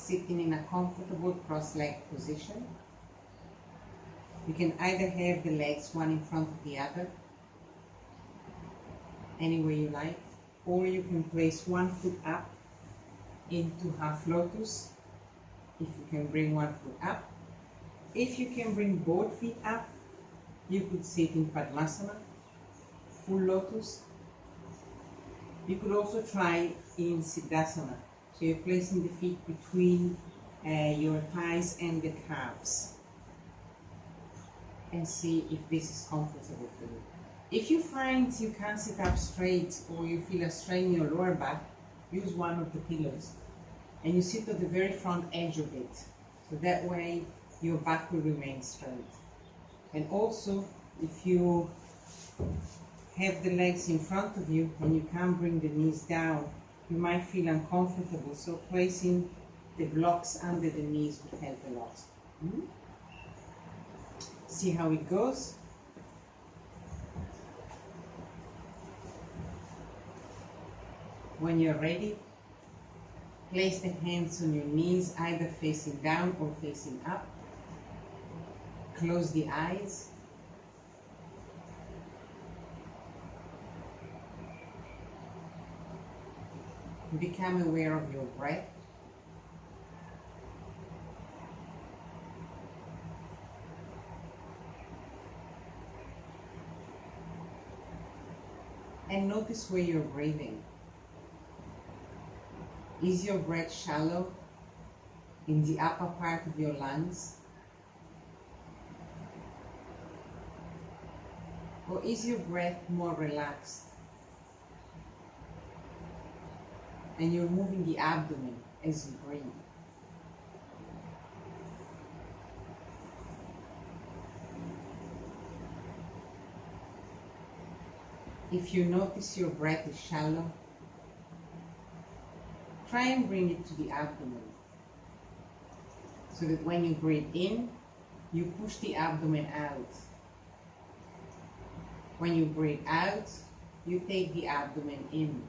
sitting in a comfortable cross-leg position. You can either have the legs one in front of the other, any way you like, or you can place one foot up into half lotus, if you can bring one foot up. If you can bring both feet up, you could sit in Padmasana, full lotus. You could also try in Siddhasana. So you're placing the feet between your thighs and the calves, and see if this is comfortable for you. If you find you can't sit up straight or you feel a strain in your lower back, use one of the pillows and you sit at the very front edge of it. So that way your back will remain straight. And also, if you have the legs in front of you and you can't bring the knees down, you might feel uncomfortable. So placing the blocks under the knees would help a lot. See how it goes. When you're ready, place the hands on your knees, either facing down or facing up. Close the eyes. Become aware of your breath. And notice where you're breathing. Is your breath shallow in the upper part of your lungs? Or is your breath more relaxed? And you're moving the abdomen as you breathe. If you notice your breath is shallow, try and bring it to the abdomen, so that when you breathe in, you push the abdomen out. When you breathe out, you take the abdomen in.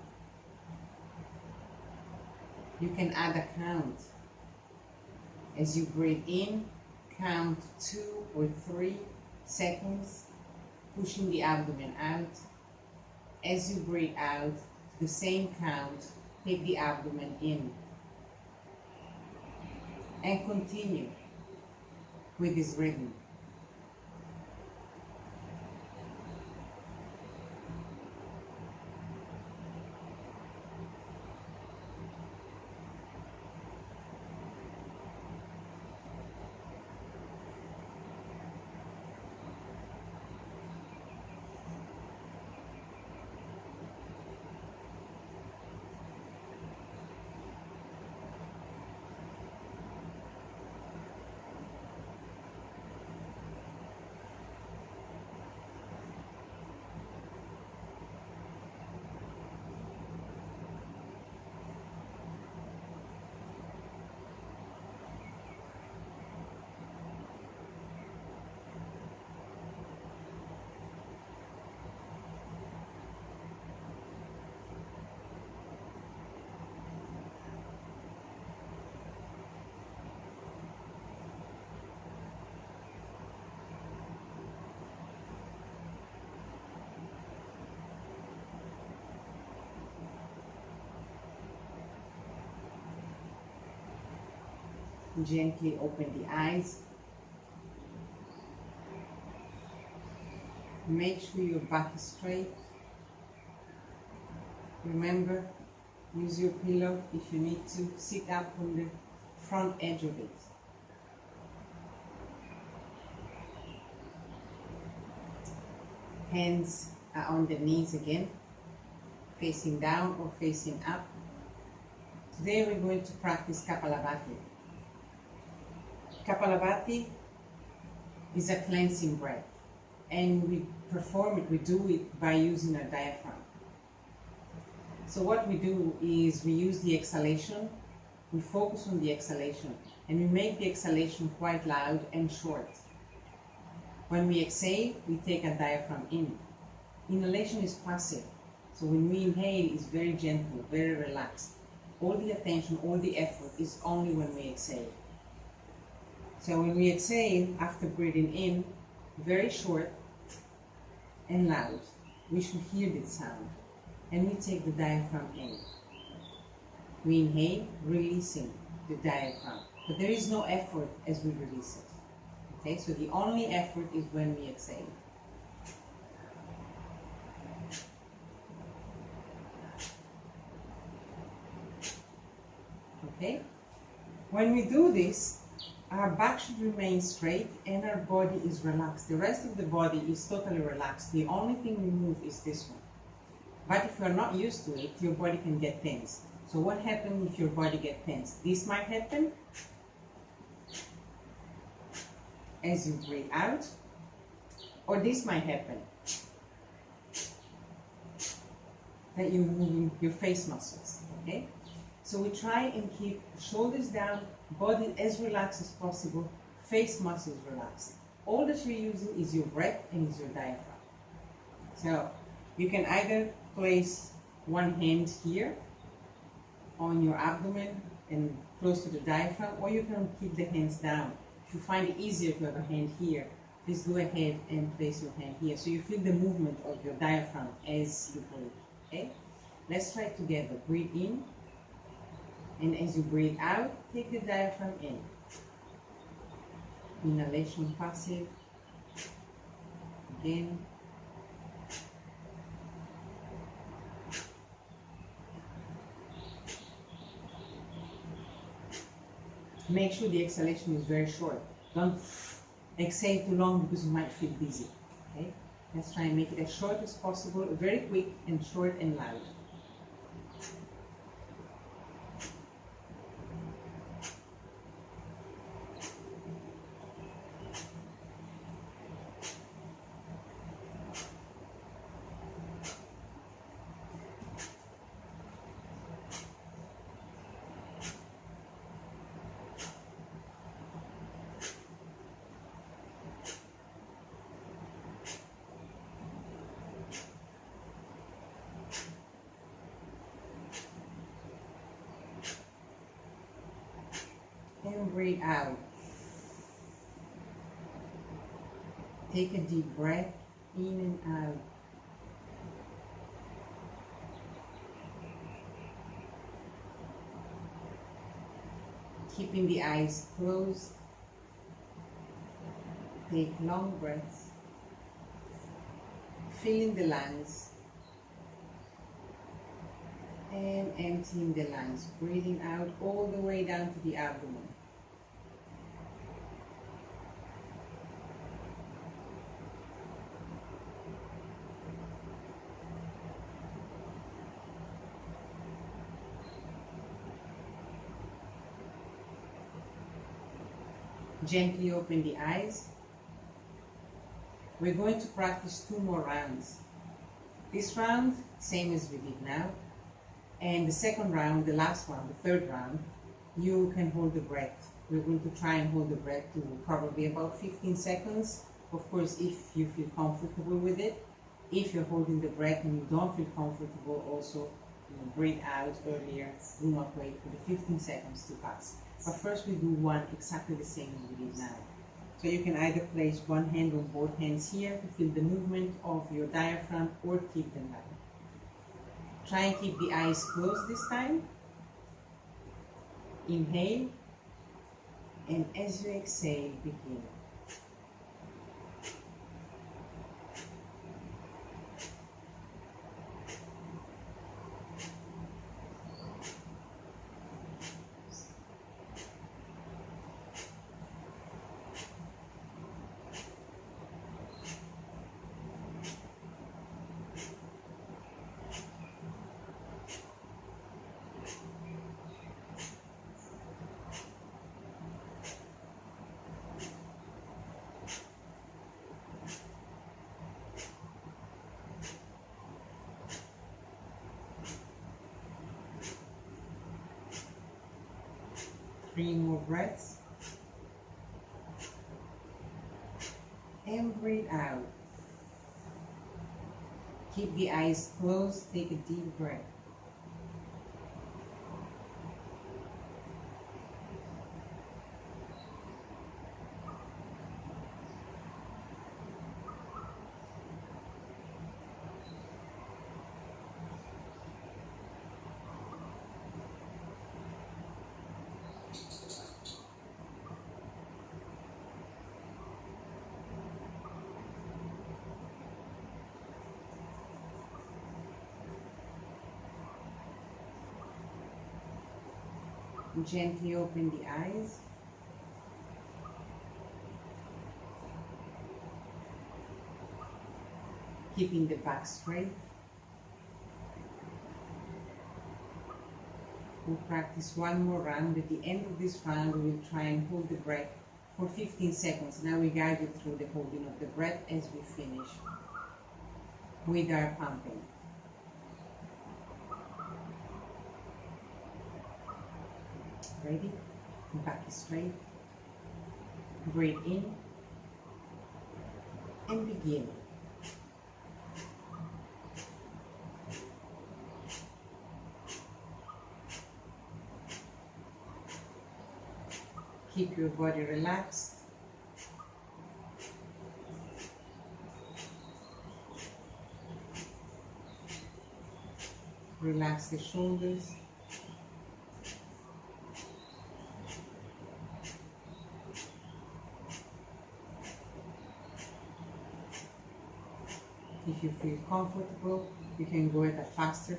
You can add a count. As you breathe in, count 2 or 3 seconds, pushing the abdomen out. As you breathe out, the same count, take the abdomen in. And continue with this rhythm. Gently open the eyes. Make sure your back is straight. Remember, use your pillow if you need to. Sit up on the front edge of it. Hands are on the knees again, facing down or facing up. Today we're going to practice Kapalabhati. Kapalabhati is a cleansing breath, and we do it by using a diaphragm. So what we do is we use the exhalation, we focus on the exhalation, and we make the exhalation quite loud and short. When we exhale, we take a diaphragm in. Inhalation is passive, so when we inhale, it's very gentle, very relaxed. all the attention, all the effort is only when we exhale. So when we exhale, after breathing in, very short and loud, we should hear this sound. And we take the diaphragm in. We inhale, releasing the diaphragm. But there is no effort as we release it. Okay, so the only effort is when we exhale. Okay? When we do this, our back should remain straight and our body is relaxed. The rest of the body is totally relaxed. The only thing we move is this one. But if you're not used to it, your body can get tense. So what happens if your body gets tense? This might happen as you breathe out, or this might happen that you're moving your face muscles, okay? So we try and keep shoulders down, body as relaxed as possible, face muscles relaxed. All that you're using is your breath and is your diaphragm. So you can either place one hand here on your abdomen and close to the diaphragm, or you can keep the hands down. If you find it easier to have a hand here, please go ahead and place your hand here so you feel the movement of your diaphragm as you breathe. Okay? Let's try it together. Breathe in, and as you breathe out, take the diaphragm in. Inhalation passive. Again. Make sure the exhalation is very short. Don't exhale too long because you might feel dizzy. Okay? Let's try and make it as short as possible, very quick and short and loud. And breathe out. Take a deep breath in and out. Keeping the eyes closed. Take long breaths. Filling the lungs. And emptying the lungs. Breathing out all the way down to the abdomen. Gently open the eyes. We're going to practice 2 more rounds. This round, same as we did now. And the second round, the last one, the third round, you can hold the breath. We're going to try and hold the breath to probably about 15 seconds. Of course, if you feel comfortable with it. If you're holding the breath and you don't feel comfortable, also breathe out earlier. Do not wait for the 15 seconds to pass. But first we do one exactly the same as we did now. So you can either place one hand on both hands here to feel the movement of your diaphragm or keep them down. Try and keep the eyes closed this time. Inhale, and as you exhale, begin. Three more breaths. And breathe out. Keep the eyes closed. Take a deep breath. Gently open the eyes. Keeping the back straight. We'll practice one more round. At the end of this round, we will try and hold the breath for 15 seconds. Now we guide you through the holding of the breath as we finish with our pumping. Ready? Back is straight. Breathe in and begin. Keep your body relaxed. Relax the shoulders. If you feel comfortable, you can go at a faster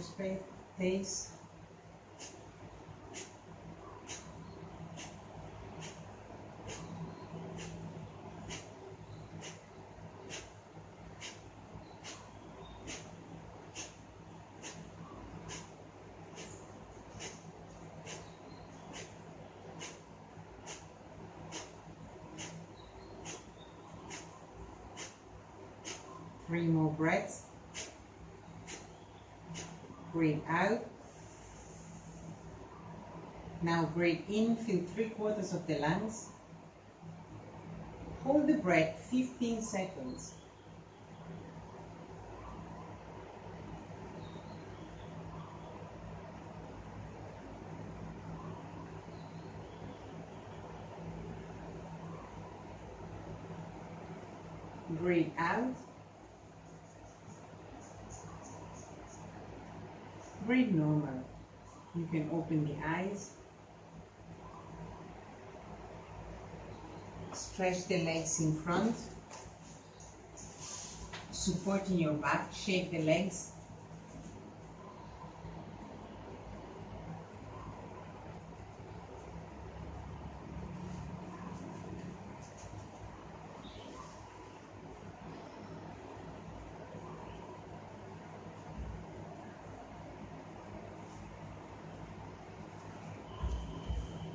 pace. Three more breaths. Breathe out. Now breathe in, fill 3/4 of the lungs. Hold the breath 15 seconds. Breathe out. Breathe normal. You can open the eyes. Stretch the legs in front. Supporting your back. Shake the legs.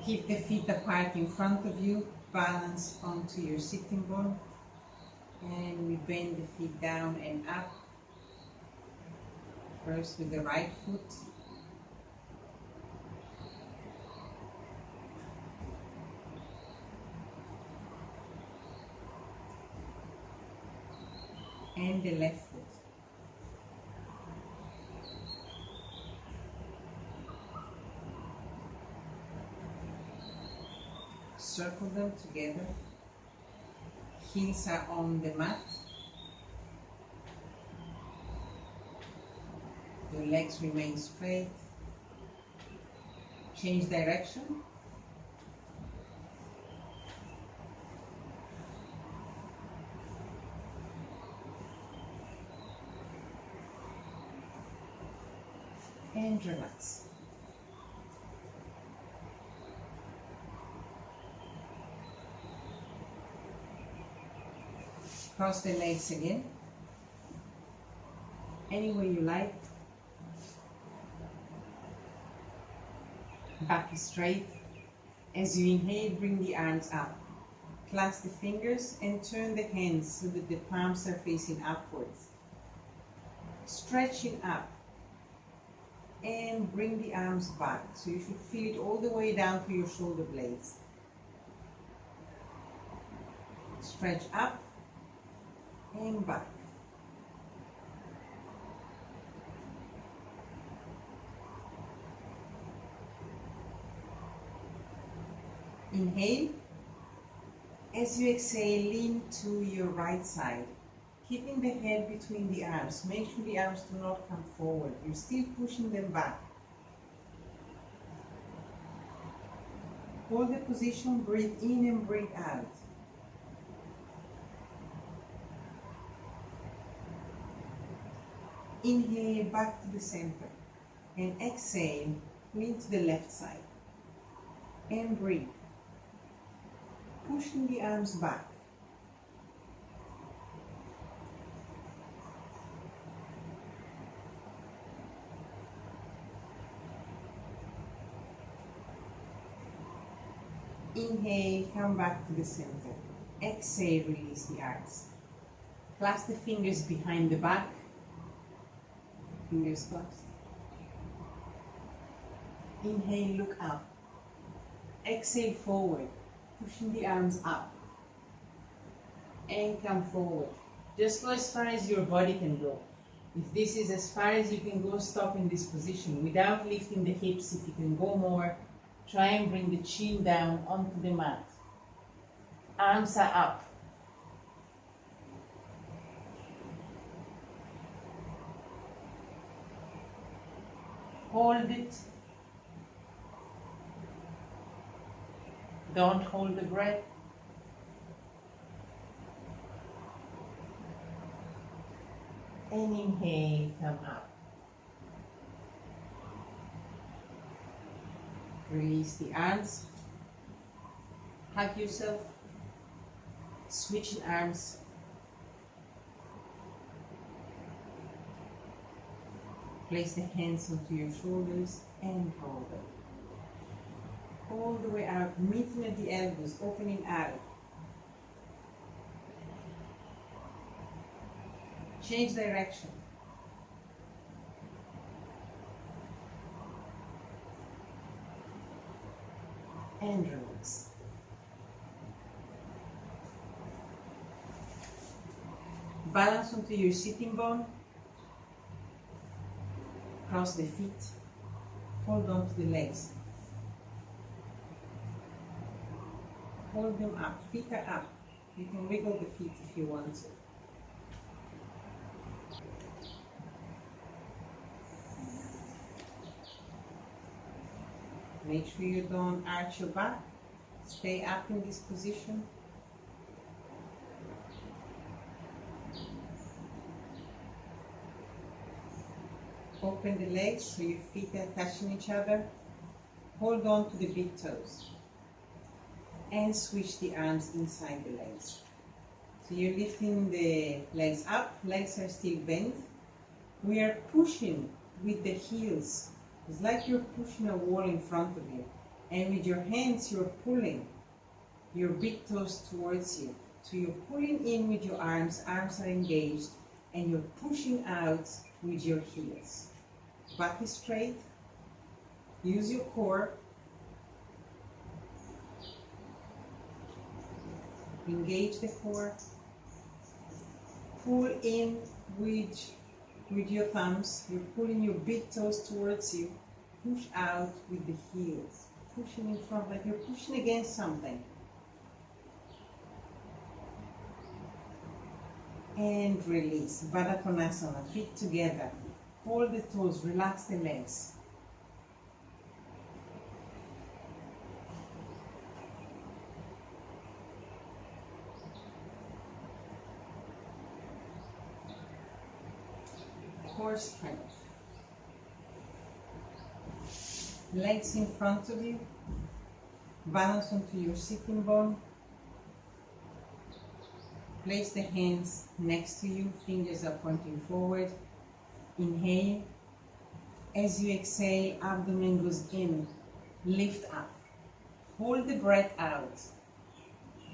Keep the feet apart in front of you, balance onto your sitting bone, and we bend the feet down and up. First with the right foot. And the left foot. Circle them together. Heels are on the mat. Your legs remain straight. Change direction. And relax. Cross the legs again, any way you like. Back is straight. As you inhale, bring the arms up. Clasp the fingers and turn the hands so that the palms are facing upwards. Stretch it up and bring the arms back. So you should feel it all the way down to your shoulder blades. Stretch up and back. Inhale. As you exhale, lean to your right side, keeping the head between the arms. Make sure the arms do not come forward. You're still pushing them back. Hold the position, breathe in and breathe out. Inhale back to the center and exhale, lean to the left side. and breathe. Pushing the arms back. Inhale, come back to the center. Exhale, release the arms. Clasp the fingers behind the back. Fingers clasped. Inhale, look up. Exhale, forward. Pushing the arms up. And come forward. Just go as far as your body can go. If this is as far as you can go, stop in this position. Without lifting the hips, if you can go more, try and bring the chin down onto the mat. Arms are up. Hold it. Don't hold the breath. And inhale, come up. Release the arms. Hug yourself. Switching arms. Place the hands onto your shoulders and hold them. All the way out, meeting at the elbows, opening out. Change direction. And relax. Balance onto your sitting bone. Cross the feet. Hold on to the legs. Hold them up. Feet are up. You can wiggle the feet if you want to. Make sure you don't arch your back. Stay up in this position. Open the legs so your feet are touching each other. Hold on to the big toes. And switch the arms inside the legs. So you're lifting the legs up, legs are still bent. We are pushing with the heels. It's like you're pushing a wall in front of you. And with your hands, you're pulling your big toes towards you. So you're pulling in with your arms are engaged, and you're pushing out with your heels. Back is straight. Use your core. Engage the core. Pull in with your thumbs. You're pulling your big toes towards you. Push out with the heels. Pushing in front like you're pushing against something. And release. Baddha Konasana. Feet together. Hold the toes. Relax the legs. Core strength. Legs in front of you. Balance onto your sitting bone. Place the hands next to you. Fingers are pointing forward. Inhale. As you exhale, abdomen goes in. Lift up. Hold the breath out.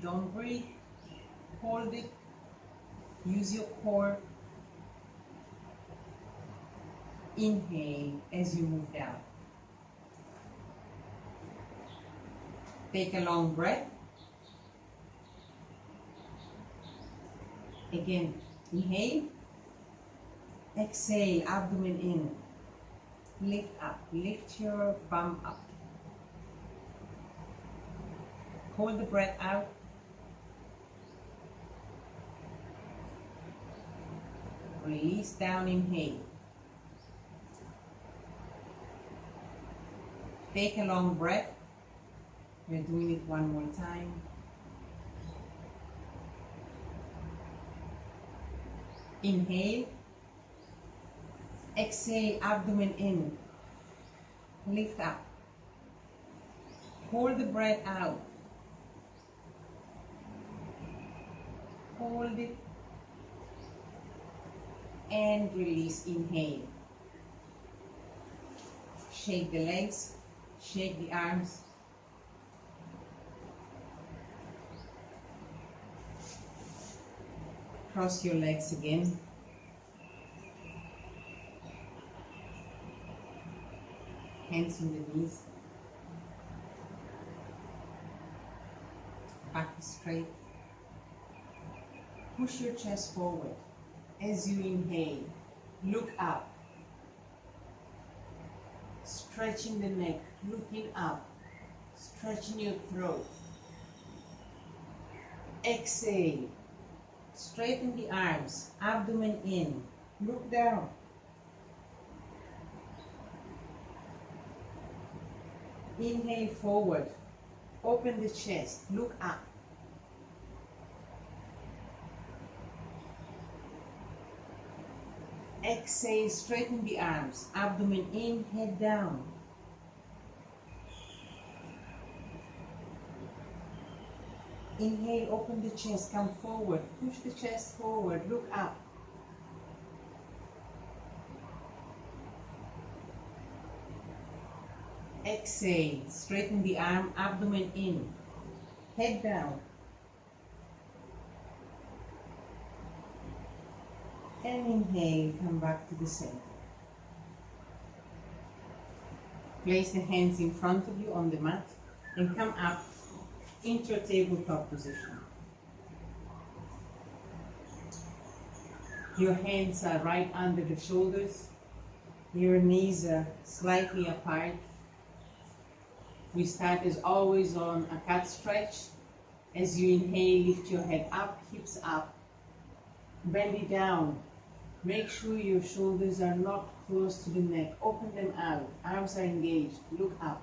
Don't breathe. Hold it. Use your core. Inhale as you move down. Take a long breath. Again, inhale. Exhale, abdomen in. Lift up. Lift your bum up. Hold the breath out. Release down, inhale. Take a long breath. We're doing it one more time. Inhale. Exhale, abdomen in. Lift up. Hold the breath out. Hold it and release. Inhale. Shake the legs, shake the arms. Cross your legs again. Hands on the knees. Back straight. Push your chest forward. As you inhale, look up. Stretching the neck, looking up. Stretching your throat. Exhale. Straighten the arms, abdomen in. Look down. Inhale forward. Open the chest, look up. Exhale, straighten the arms, abdomen in, head down. Inhale, open the chest, come forward, push the chest forward, look up. Exhale, straighten the arm, abdomen in, head down. And inhale, come back to the center. Place the hands in front of you on the mat and come up into a tabletop position. Your hands are right under the shoulders. Your knees are slightly apart. We start as always on a cat stretch. As you inhale, lift your head up, hips up. Bend it down. Make sure your shoulders are not close to the neck. Open them out. Arms are engaged. Look up.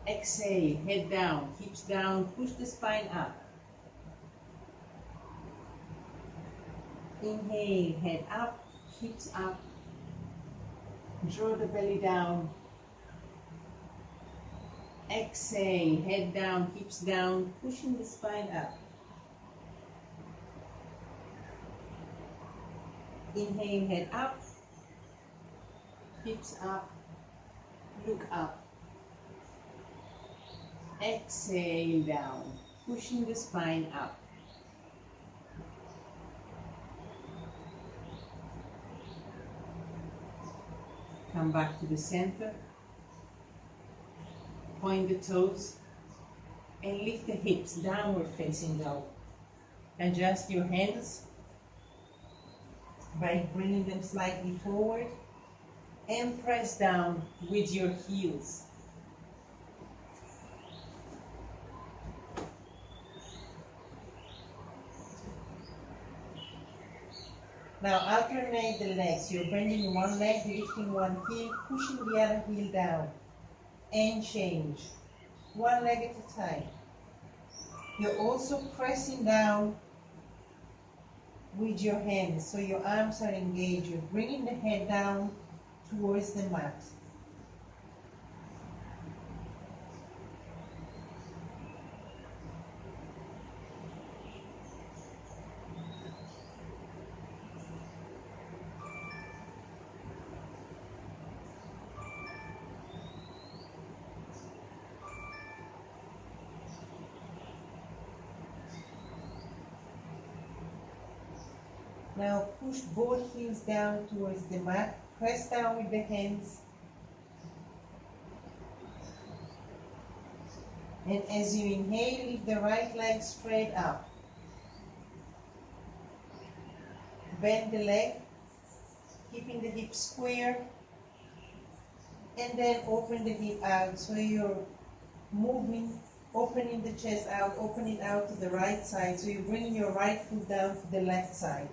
Exhale, head down, hips down, push the spine up. Inhale, head up, hips up. Draw the belly down. Exhale, head down, hips down, pushing the spine up. Inhale, head up, hips up, look up. Exhale, down, pushing the spine up. Come back to the center. Point the toes and lift the hips, downward facing dog. Adjust your hands by bringing them slightly forward and press down with your heels. Now alternate the legs. You're bending one leg, lifting one heel, pushing the other heel down. And change. One leg at a time. You're also pressing down with your hands, so your arms are engaged. You're bringing the head down towards the mat. Now push both heels down towards the mat. Press down with the hands. And as you inhale, lift the right leg straight up. Bend the leg, keeping the hip square. And then open the hip out. So you're moving, opening the chest out, opening out to the right side. So you're bringing your right foot down to the left side.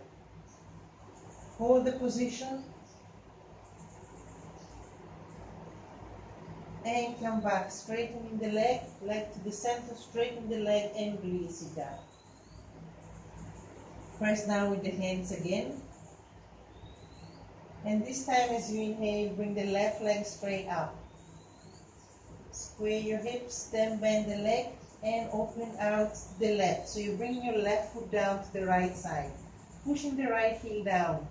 Hold the position and come back, straightening the leg to the center, straighten the leg and release it down. Press down with the hands again. And this time as you inhale, bring the left leg straight up. Square your hips, then bend the leg and open out the left. So you bring your left foot down to the right side, pushing the right heel down.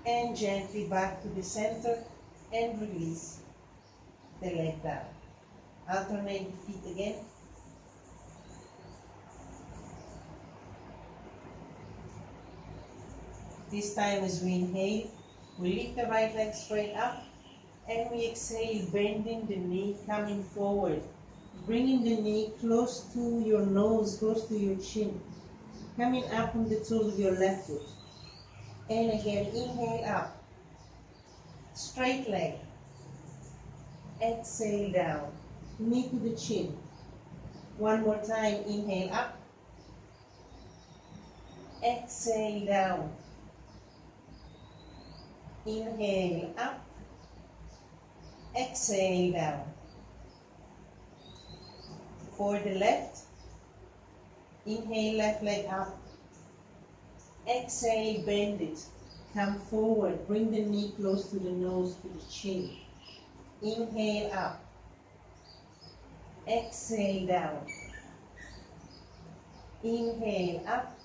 And gently back to the center and release the leg down. Alternate the feet again. This time as we inhale, we lift the right leg straight up and we exhale, bending the knee, coming forward, bringing the knee close to your nose, close to your chin, coming up on the toes of your left foot. And again, inhale up, straight leg, exhale down, knee to the chin. One more time, inhale up, exhale down, inhale up, exhale down. For the left, inhale left leg up, exhale bend it, come forward, bring the knee close to the nose, to the chin. Inhale up, exhale down, inhale up,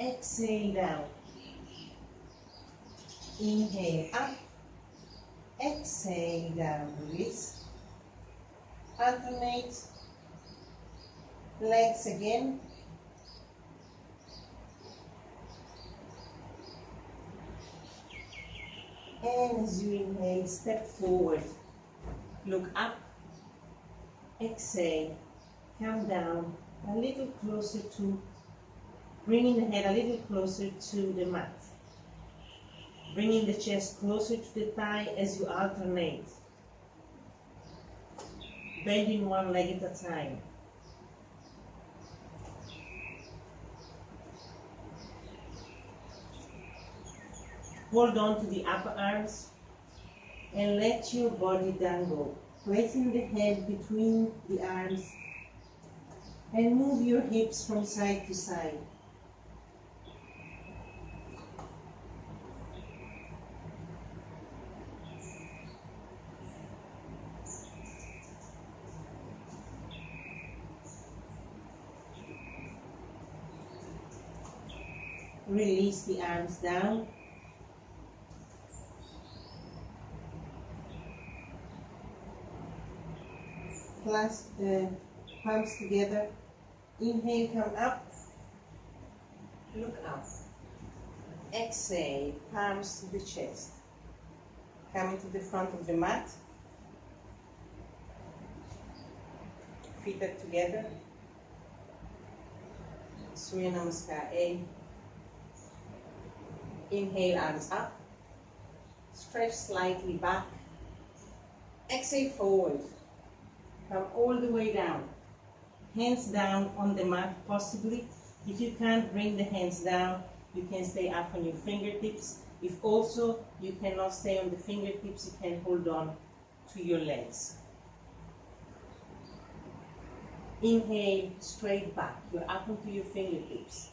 exhale down, inhale up, exhale down, release. Alternate legs again. And as you inhale, step forward, look up, exhale, come down a little closer to, bringing the head a little closer to the mat. Bringing the chest closer to the thigh as you alternate. Bending one leg at a time. Hold on to the upper arms and let your body dangle, placing the head between the arms and move your hips from side to side. Release the arms down. Clasp the palms together. Inhale, come up. Look up. Exhale, palms to the chest. Coming to the front of the mat. Feet up together. Surya Namaskara. Inhale, arms up. Stretch slightly back. Exhale, forward. Come all the way down. Hands down on the mat, possibly. If you can't bring the hands down, you can stay up on your fingertips. If also you cannot stay on the fingertips, you can hold on to your legs. Inhale, straight back. You're up onto your fingertips.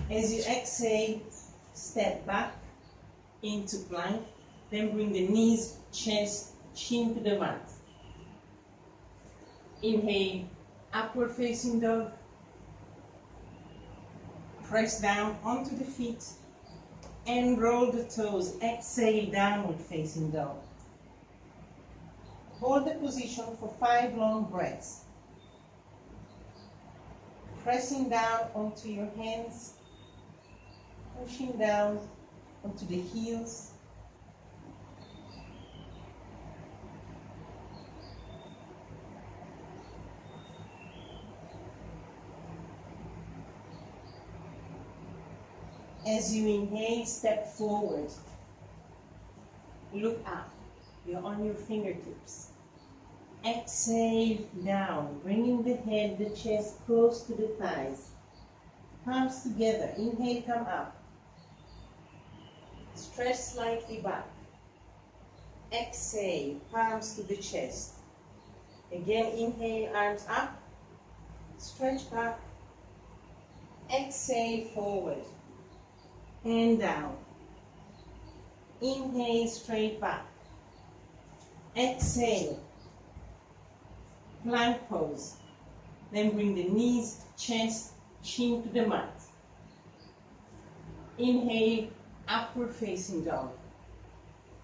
As you exhale, step back into plank. Then bring the knees, chest, chin to the mat. Inhale, upward facing dog. Press down onto the feet and roll the toes. Exhale, downward facing dog. Hold the position for 5 long breaths. Pressing down onto your hands, pushing down onto the heels. As you inhale, step forward. Look up. You're on your fingertips. Exhale down, bringing the head, the chest close to the thighs. Palms together. Inhale, come up. Stretch slightly back. Exhale, palms to the chest. Again, inhale, arms up. Stretch back. Exhale, forward. and down. Inhale, straight back. Exhale, plank pose. Then bring the knees, chest, chin to the mat. Inhale, upward facing dog.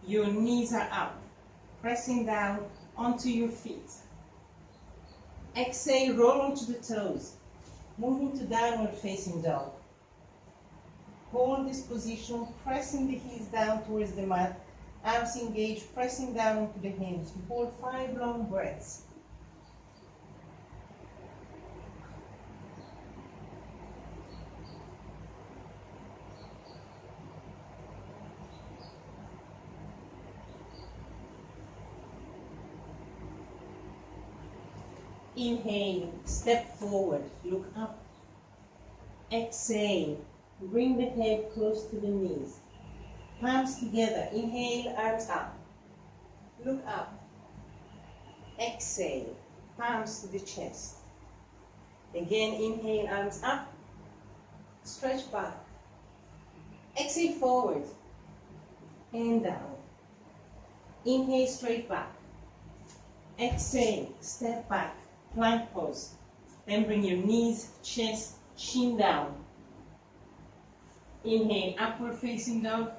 Your knees are up, pressing down onto your feet. Exhale, roll onto the toes, moving to downward facing dog. Hold this position, pressing the heels down towards the mat, arms engaged, pressing down into the hands. Hold 5 long breaths. Inhale, step forward, look up. Exhale, bring the head close to the knees. Palms together, inhale, arms up. Look up. Exhale, palms to the chest. Again, inhale, arms up. Stretch back. Exhale, forward and down. Inhale, straight back. Exhale, step back. Plank pose. Then bring your knees, chest, chin down. Inhale, upward facing dog.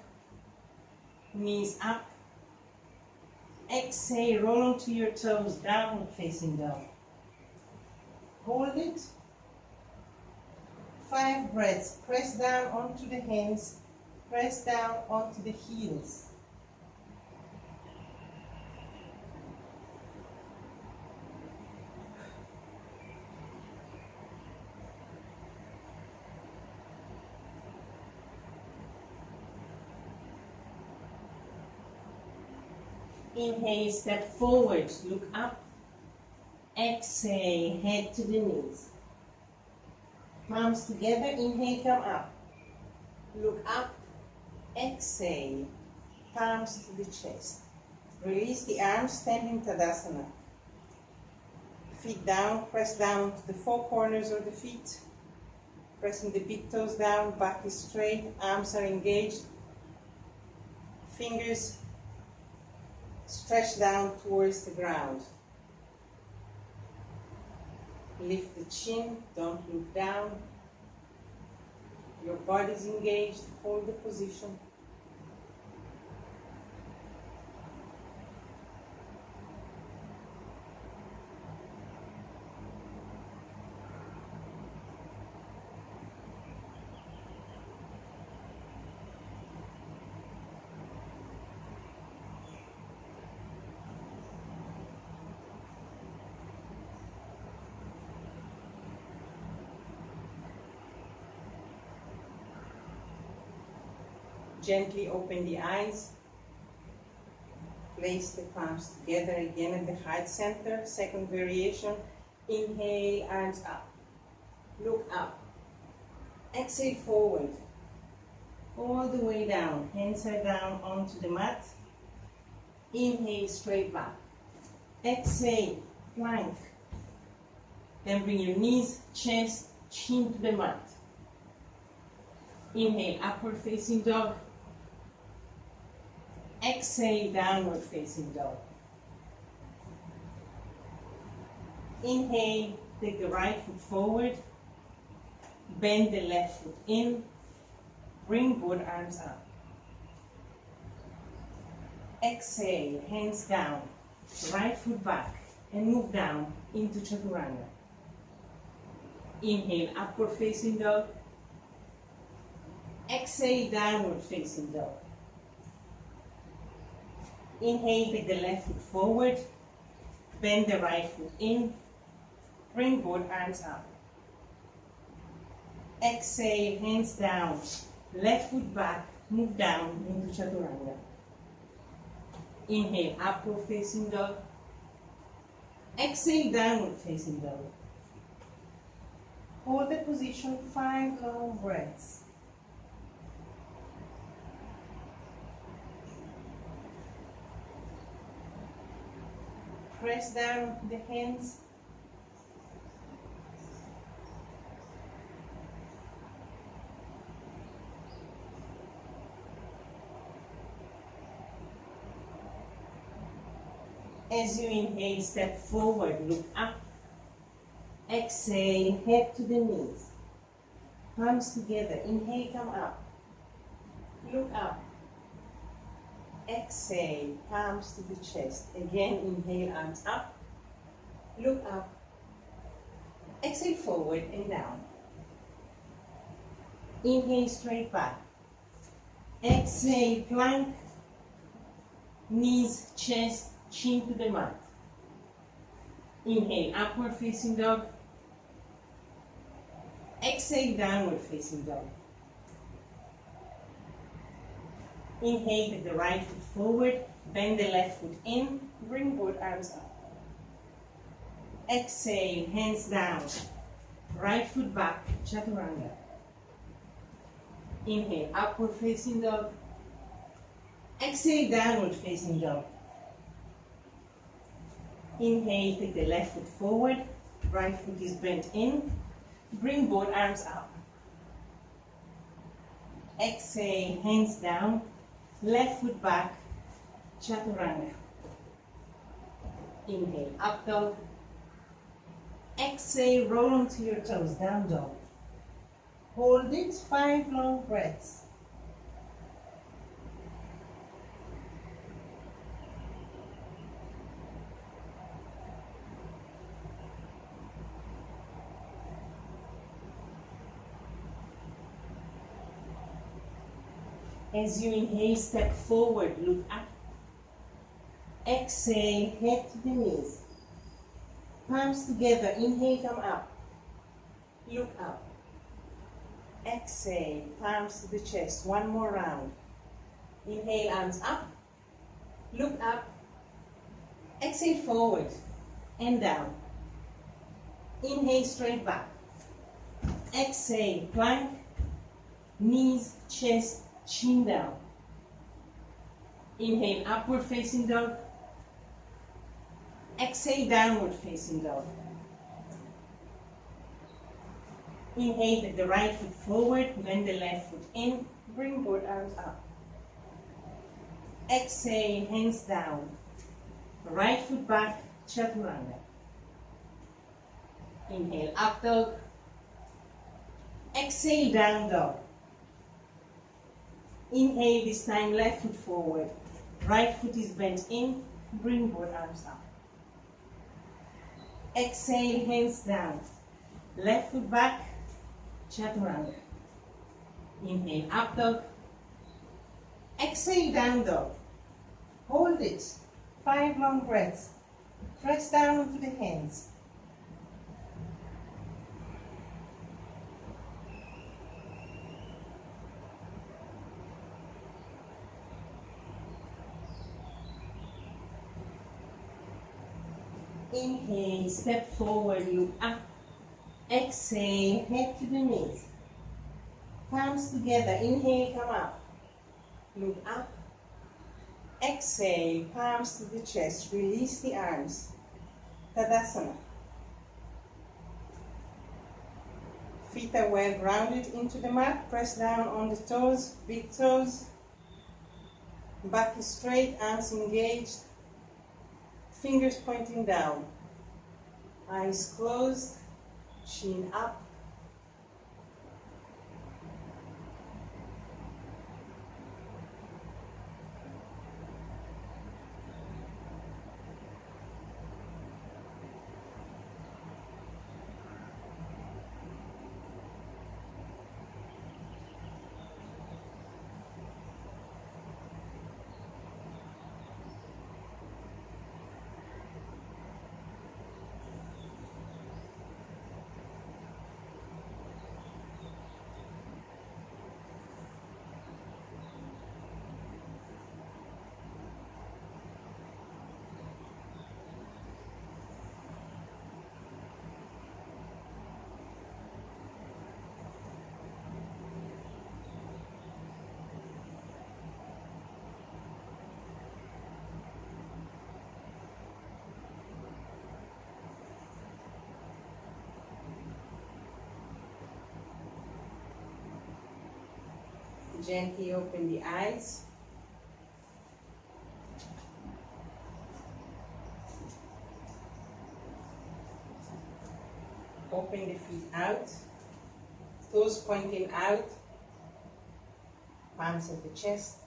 Knees up. Exhale, roll onto your toes, downward facing dog. Hold it. 5 breaths. Press down onto the hands. Press down onto the heels. Inhale, step forward, look up. Exhale, head to the knees. Palms together, inhale, come up. Look up. Exhale, palms to the chest. Release the arms, stand in Tadasana. Feet down, press down to the 4 corners of the feet. Pressing the big toes down, back is straight, arms are engaged. Fingers stretch down towards the ground. Lift the chin, don't look down. Your body is engaged, hold the position. Gently open the eyes. Place the palms together again at the heart center. Second variation. Inhale, arms up. Look up. Exhale, forward. All the way down. Hands are down onto the mat. Inhale, straight back. Exhale, plank. Then bring your knees, chest, chin to the mat. Inhale, upward facing dog. Exhale, downward facing dog. Inhale, take the right foot forward. Bend the left foot in. Bring both arms up. Exhale, hands down. Right foot back and move down into Chaturanga. Inhale, upward facing dog. Exhale, downward facing dog. Inhale, take the left foot forward. Bend the right foot in. Bring both arms up. Exhale, hands down. Left foot back, move down into Chaturanga. Inhale, upward facing dog. Exhale, downward facing dog. Hold the position, 5 long breaths. Press down the hands. As you inhale, step forward, look up. Exhale, head to the knees. Palms together. Inhale, come up. Look up. Exhale, palms to the chest. Again, inhale, arms up. Look up. Exhale, forward and down. Inhale, straight back. Exhale, plank. Knees, chest, chin to the mat. Inhale, upward facing dog. Exhale, downward facing dog. Inhale, take the right foot forward, bend the left foot in, bring both arms up. Exhale, hands down, right foot back, chaturanga. Inhale, upward facing dog. Exhale, downward facing dog. Inhale, take the left foot forward, right foot is bent in, bring both arms up. Exhale, hands down, left foot back, chaturanga. Inhale, up dog. Exhale, roll onto your toes, down dog. Hold it, 5 long breaths. As you inhale, step forward, look up. Exhale, head to the knees. Palms together, inhale, come up. Look up. Exhale, palms to the chest, one more round. Inhale, arms up. Look up. Exhale, forward and down. Inhale, straight back. Exhale, plank. Knees, chest, chin down. Inhale, upward facing dog. Exhale, downward facing dog. Inhale, take the right foot forward, bend the left foot in, bring both arms up. Exhale, hands down. Right foot back, chaturanga. Inhale, up dog. Exhale, down dog. Inhale, this time left foot forward. Right foot is bent in, bring both arms up. Exhale, hands down. Left foot back, chaturanga. Inhale, up dog. Exhale, down dog. Hold it, 5 long breaths. Press down onto the hands. Inhale, step forward, look up. Exhale, head to the knees. Palms together, inhale, come up. Look up. Exhale, palms to the chest, release the arms. Tadasana. Feet are well grounded into the mat. Press down on the toes, big toes. Back is straight, arms engaged. Fingers pointing down. Eyes closed, chin up. Gently open the eyes. open the feet out, toes pointing out, palms at the chest,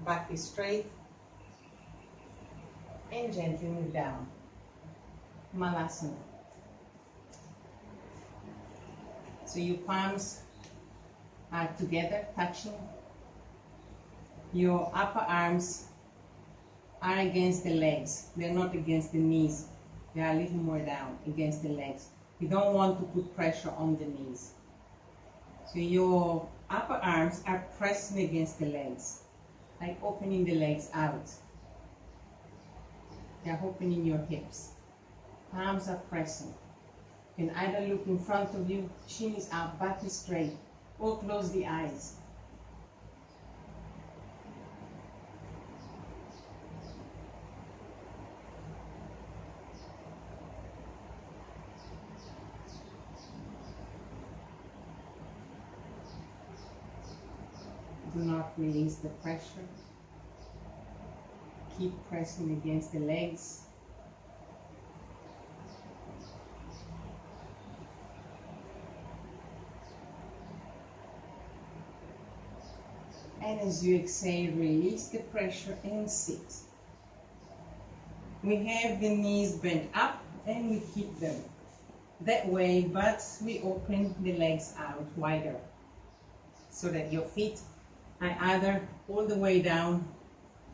back is straight, and gently move down. Malasana. So your palms are together, touching. Your upper arms are against the legs. They're not against the knees. They are a little more down against the legs. You don't want to put pressure on the knees. So your upper arms are pressing against the legs, like opening the legs out. They're opening your hips. Palms are pressing. You can either look in front of you, chin is out, back is straight, or close the eyes. Do not release the pressure. Keep pressing against the legs. And as you exhale, release the pressure and sit. We have the knees bent up and we keep them that way, but we open the legs out wider so that your feet are either all the way down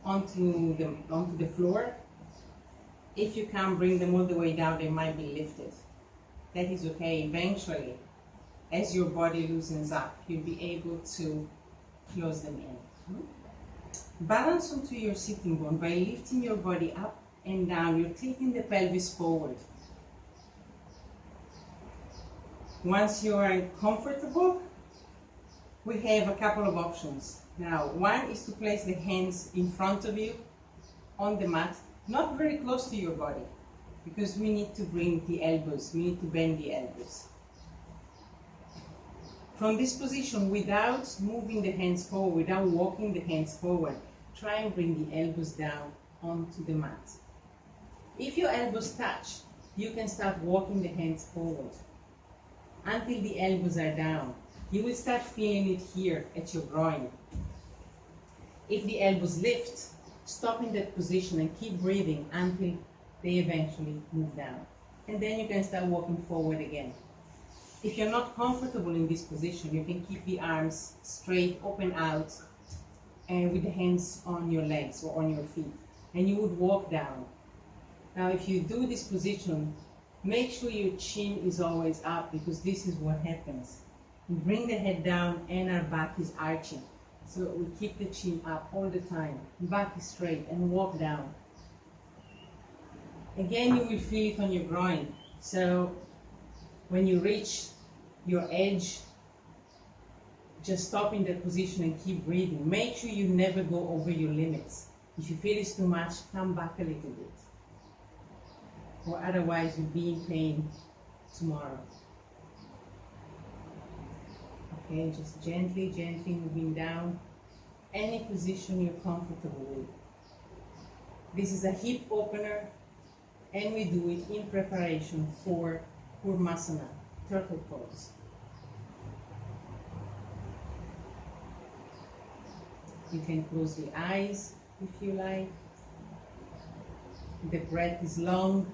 onto the floor. If you can't bring them all the way down, they might be lifted. That is okay. Eventually, as your body loosens up, you'll be able to close them in. Balance onto your sitting bone by lifting your body up and down. You're tilting the pelvis forward. Once you are comfortable, we have a couple of options. Now, one is to place the hands in front of you on the mat, not very close to your body, because we need to bring the elbows, we need to bend the elbows. From this position, without moving the hands forward, without walking the hands forward, try and bring the elbows down onto the mat. If your elbows touch, you can start walking the hands forward until the elbows are down. You will start feeling it here at your groin. If the elbows lift, stop in that position and keep breathing until they eventually move down. And then you can start walking forward again. If you're not comfortable in this position, you can keep the arms straight, open out, and with the hands on your legs or on your feet. And you would walk down. Now, if you do this position, make sure your chin is always up, because this is what happens. We bring the head down and our back is arching. So we keep the chin up all the time. Back is straight and walk down. Again, you will feel it on your groin. So when you reach your edge, just stop in that position and keep breathing. Make sure you never go over your limits. If you feel it's too much, come back a little bit. Or otherwise you'll be in pain tomorrow. Okay, just gently, gently moving down. Any position you're comfortable with. This is a hip opener, and we do it in preparation for Kurmasana, turtle pose. You can close the eyes if you like. The breath is long.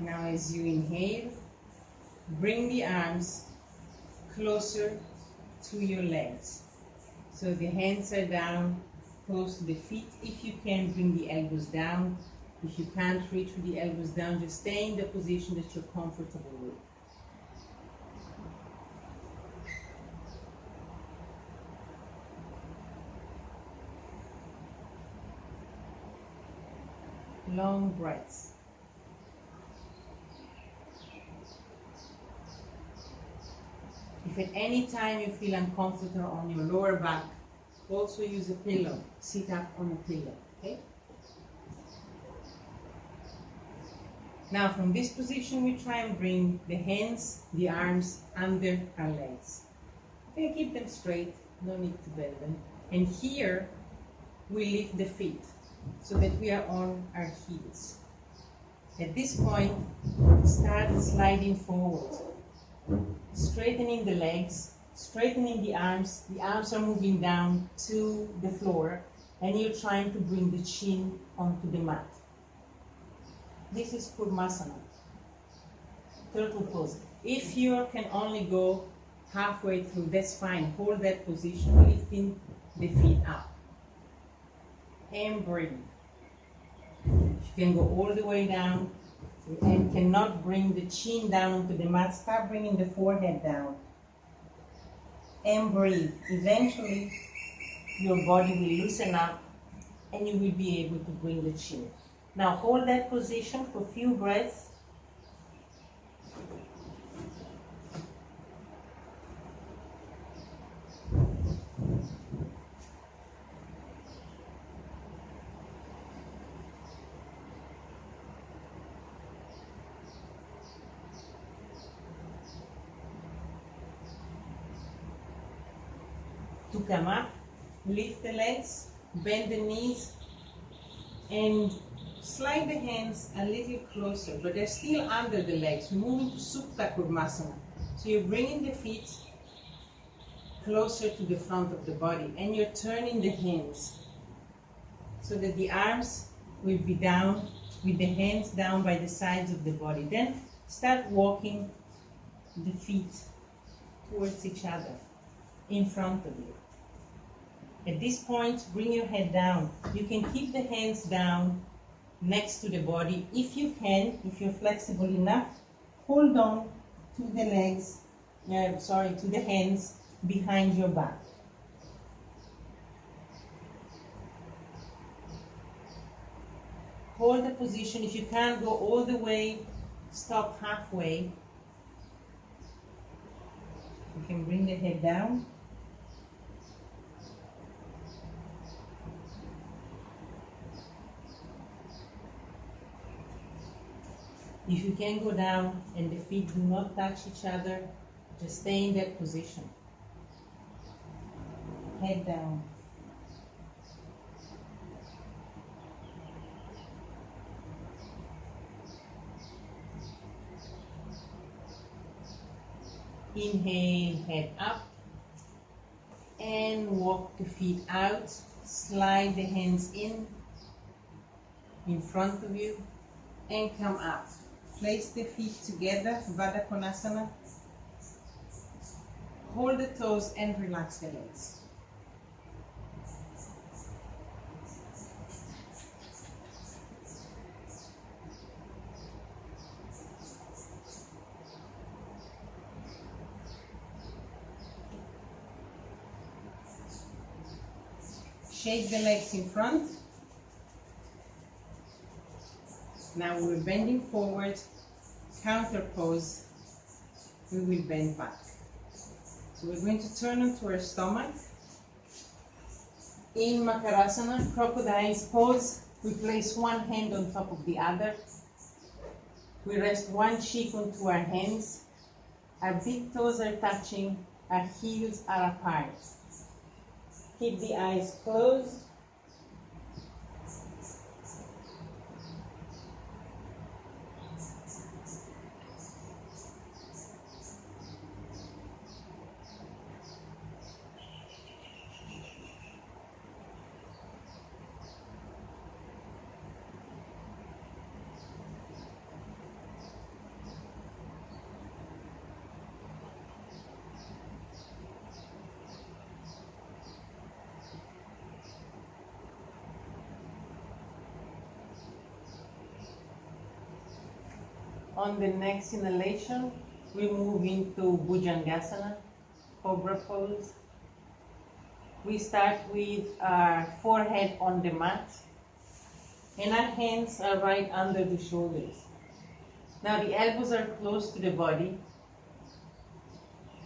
Now as you inhale, bring the arms closer to your legs. So the hands are down, close to the feet. If you can, bring the elbows down. If you can't reach with the elbows down, just stay in the position that you're comfortable with. Long breaths. If at any time you feel uncomfortable on your lower back, also use a pillow. Sit up on a pillow, okay? Now from this position, we try and bring the hands, the arms under our legs. Okay, keep them straight, no need to bend them. And here, we lift the feet so that we are on our heels. At this point, start sliding forward, straightening the legs, straightening the arms. The arms are moving down to the floor, and you're trying to bring the chin onto the mat. This is Kurmasana, turtle pose. If you can only go halfway through, that's fine. Hold that position, lifting the feet up. And breathe. If you can go all the way down and cannot bring the chin down onto the mat, start bringing the forehead down. And breathe. Eventually, your body will loosen up and you will be able to bring the chin. Now hold that position for a few breaths. To come up, lift the legs, bend the knees, and slide the hands a little closer, but they're still under the legs. We're moving to Supta Kurmasana. So you're bringing the feet closer to the front of the body, and you're turning the hands so that the arms will be down with the hands down by the sides of the body. Then start walking the feet towards each other in front of you. At this point, bring your head down. You can keep the hands down next to the body. If you can, if you're flexible enough, hold on to the legs, to the hands behind your back. Hold the position. If you can't go all the way, stop halfway. You can bring the head down. If you can go down and the feet do not touch each other, just stay in that position. Head down. Inhale, head up, and walk the feet out. Slide the hands in front of you, and come up. Place the feet together, Baddha Konasana. Hold the toes and relax the legs. Shake the legs in front. Now we're bending forward, counter pose, we will bend back. So we're going to turn onto our stomach. In Makarasana, crocodile's pose, we place one hand on top of the other. We rest one cheek onto our hands. Our big toes are touching, our heels are apart. Keep the eyes closed. On the next inhalation, we move into Bhujangasana, Cobra pose. We start with our forehead on the mat, and our hands are right under the shoulders. Now the elbows are close to the body.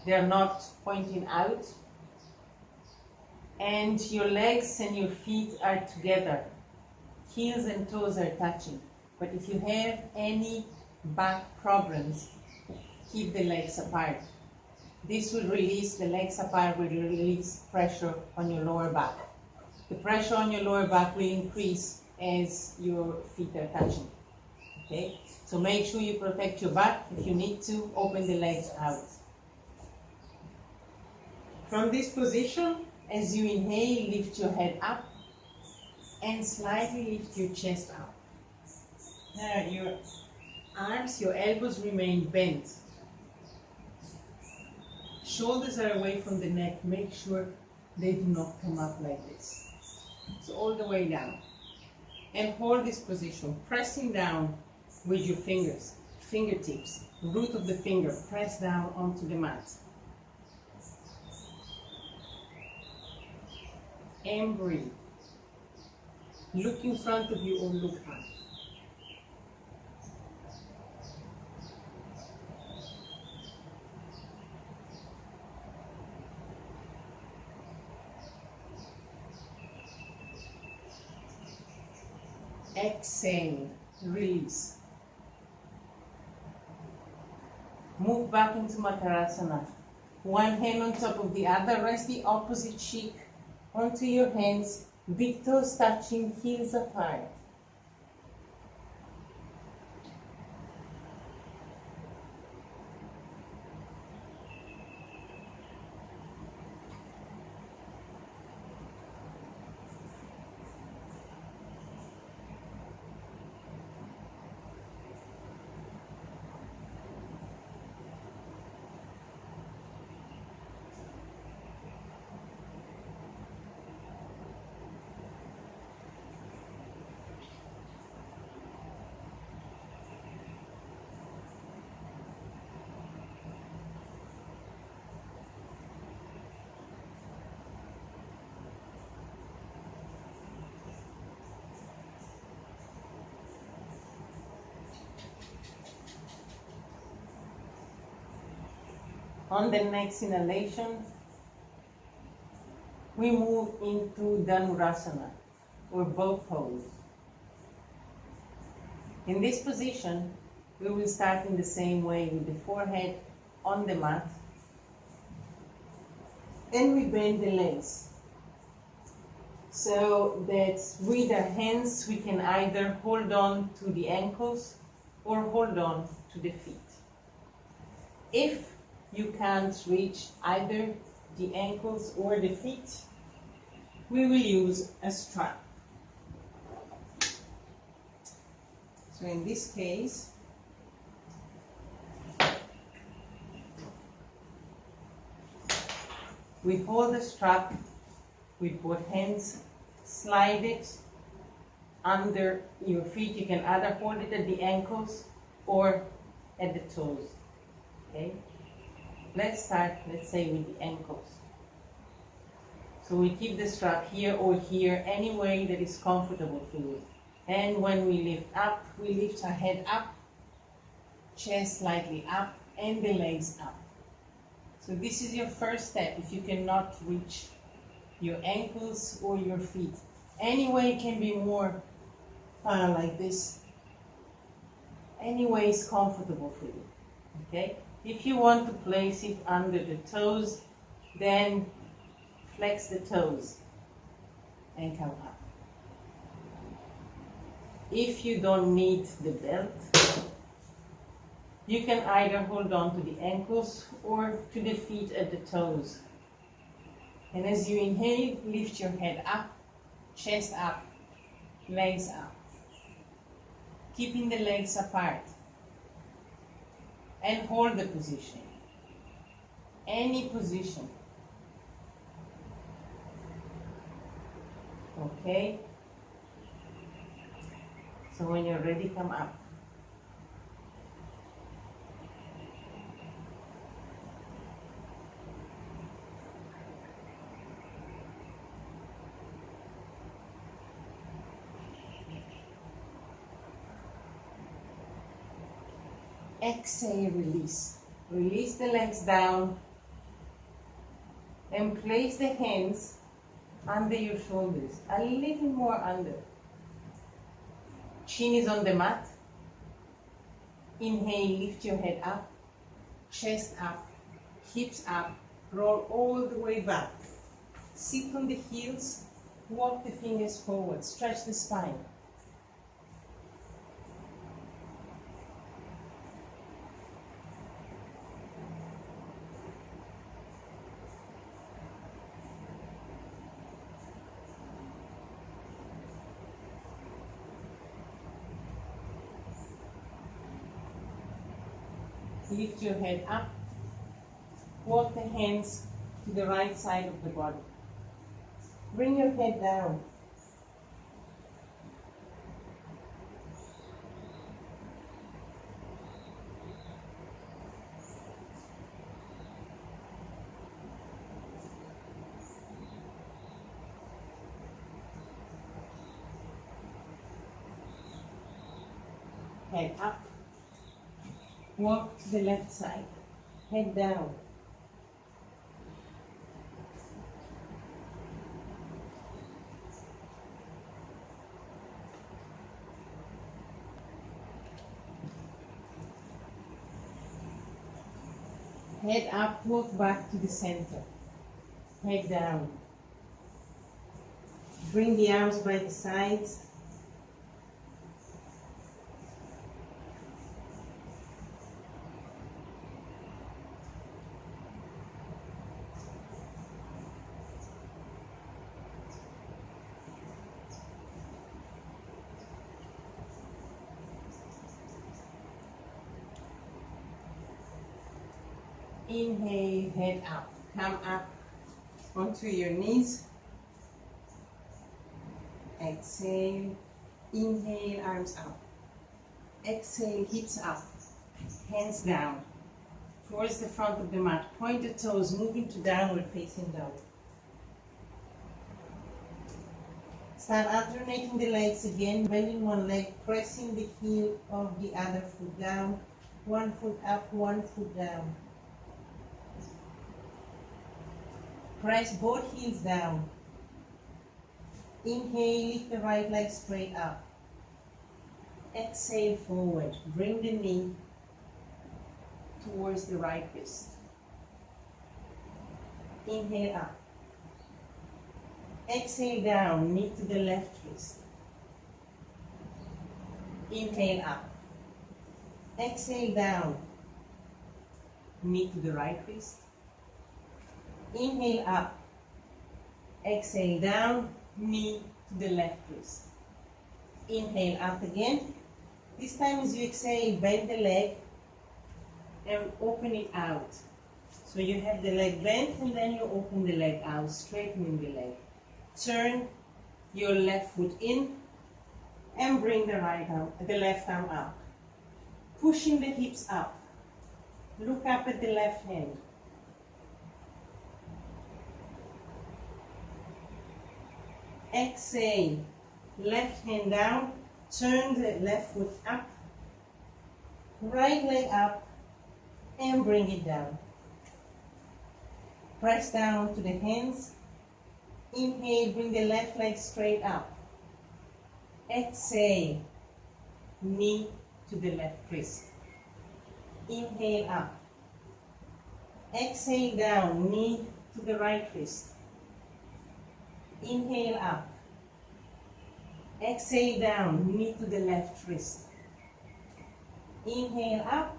They are not pointing out. And your legs and your feet are together. Heels and toes are touching. But if you have any back problems, keep the legs apart. This will release, the legs apart will release pressure on your lower back. The pressure on your lower back will increase as your feet are touching. Okay? So make sure you protect your back. If you need to, open the legs out. From this position, as you inhale, lift your head up and slightly lift your chest up. Now your arms, your elbows remain bent. Shoulders are away from the neck. Make sure they do not come up like this. So all the way down. And hold this position, pressing down with your fingers, fingertips, root of the finger, press down onto the mat. And breathe. Look in front of you or look up. Exhale, release. Move back into Makarasana. One hand on top of the other, rest the opposite cheek onto your hands, big toes touching, heels apart. On the next inhalation, we move into Dhanurasana, or boat pose. In this position, we will start in the same way with the forehead on the mat. Then we bend the legs, so that with our hands we can either hold on to the ankles or hold on to the feet. If you can't reach either the ankles or the feet, we will use a strap. So in this case, we hold the strap with both hands, slide it under your feet. You can either hold it at the ankles or at the toes. Okay? Let's start, let's say, with the ankles. So we keep the strap here or here, any way that is comfortable for you. And when we lift up, we lift our head up, chest slightly up, and the legs up. So this is your first step if you cannot reach your ankles or your feet. Any way can be more fun like this. Any way is comfortable for you. Okay? If you want to place it under the toes, then flex the toes and come up. If you don't need the belt, you can either hold on to the ankles or to the feet at the toes. And as you inhale, lift your head up, chest up, legs up. Keeping the legs apart. And hold the position. Any position. Okay? So when you're ready, come up. Exhale, release. Release the legs down And place the hands under your shoulders, a little more under. Chin is on the mat. Inhale, lift your head up, chest up, hips up, roll all the way back. Sit on the heels, walk the fingers forward, stretch the spine. Lift your head up, walk the hands to the right side of the body. Bring your head down. Head up. Walk to the left side. Head down. Head up, walk back to the center. Head down. Bring the arms by the sides. Inhale, head up. Come up onto your knees. Exhale. Inhale, arms up. Exhale, hips up. Hands down. Towards the front of the mat. Point the toes, moving to downward facing dog. Start alternating the legs again, bending one leg, pressing the heel of the other foot down. One foot up, one foot down. Press both heels down. Inhale, lift the right leg straight up. Exhale, forward. Bring the knee towards the right wrist. Inhale up. Exhale down, knee to the left wrist. Inhale up. Exhale down, knee to the right wrist. Inhale up. Exhale down, knee to the left wrist. Inhale up again. This time as you exhale, bend the leg and open it out. So you have the leg bent and then you open the leg out, straightening the leg. Turn your left foot in and bring the left arm up. Pushing the hips up. Look up at the left hand. Exhale, left hand down, turn the left foot up, right leg up, and bring it down. Press down to the hands. Inhale, bring the left leg straight up. Exhale, knee to the left wrist. Inhale up. Exhale down, knee to the right wrist. Inhale up. Exhale down, knee to the left wrist. Inhale up.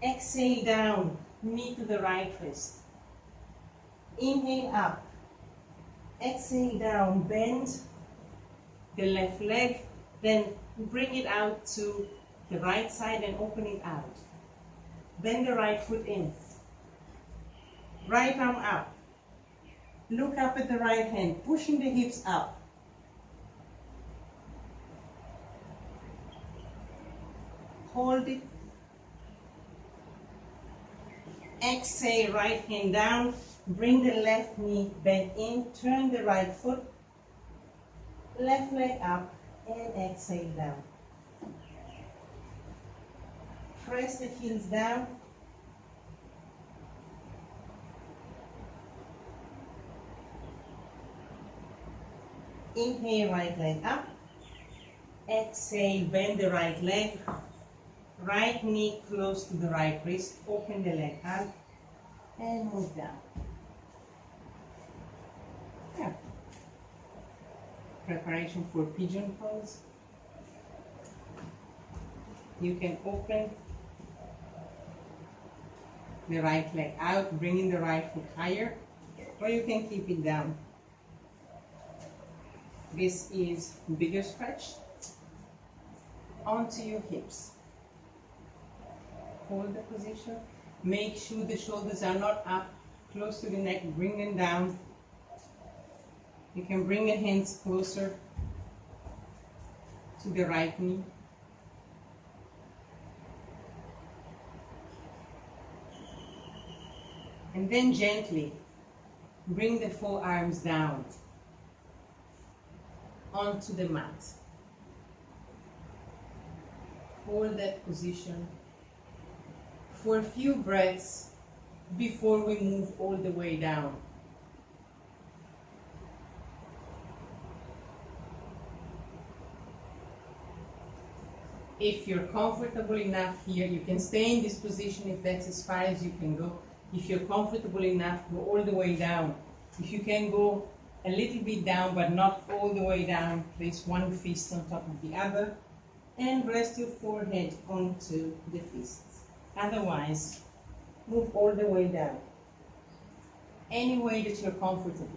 Exhale down, knee to the right wrist. Inhale up. Exhale down, bend the left leg, then bring it out to the right side and open it out. Bend the right foot in. Right arm up. Look up at the right hand, pushing the hips up. Hold it. Exhale, right hand down. Bring the left knee bent in. Turn the right foot. Left leg up and exhale down. Press the heels down. Inhale, right leg up. Exhale, bend the right leg. Right knee close to the right wrist. Open the leg out and move down. Yeah. Preparation for pigeon pose. You can open the right leg out, bringing the right foot higher, or you can keep it down. This is bigger stretch. Onto your hips. Hold the position. Make sure the shoulders are not up, close to the neck. Bring them down. You can bring your hands closer to the right knee. And then gently bring the forearms down onto the mat. Hold that position for a few breaths before we move all the way down. If you're comfortable enough here, you can stay in this position if that's as far as you can go. If you're comfortable enough, go all the way down. If you can go a little bit down but not all the way down, place one fist on top of the other and rest your forehead onto the fists. Otherwise, move all the way down. Any way that you're comfortable.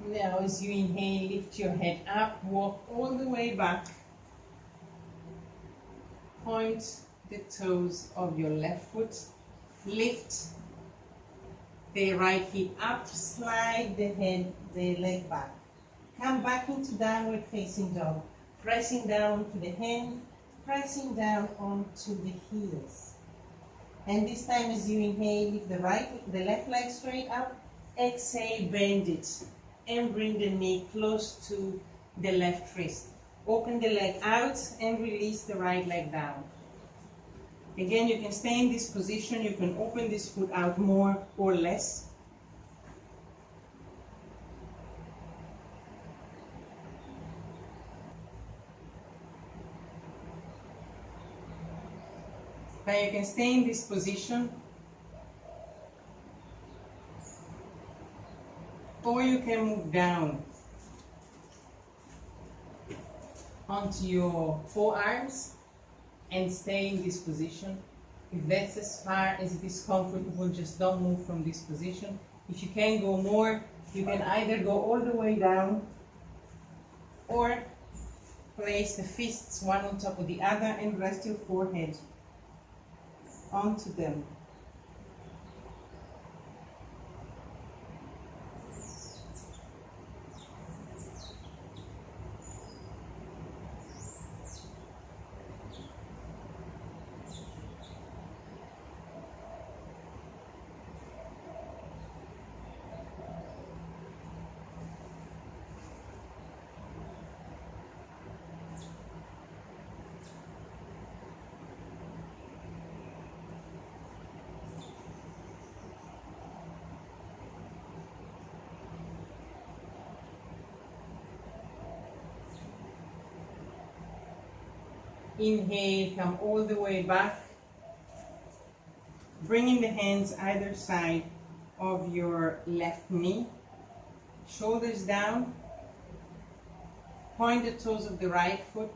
Now, as you inhale, lift your head up, walk all the way back. Point the toes of your left foot. Lift the right hip up, slide the leg back. Come back into downward facing dog. Pressing down to the hand, pressing down onto the heels. And this time as you inhale, lift the left leg straight up. Exhale, bend it. And bring the knee close to the left wrist. Open the leg out and release the right leg down. Again, you can stay in this position. You can open this foot out more or less. But you can stay in this position. Or you can move down onto your forearms and stay in this position. If that's as far as it is comfortable, just don't move from this position. If you can go more, you can either go all the way down or place the fists one on top of the other and rest your forehead onto them. Inhale, come all the way back, bringing the hands either side of your left knee, shoulders down, point the toes of the right foot,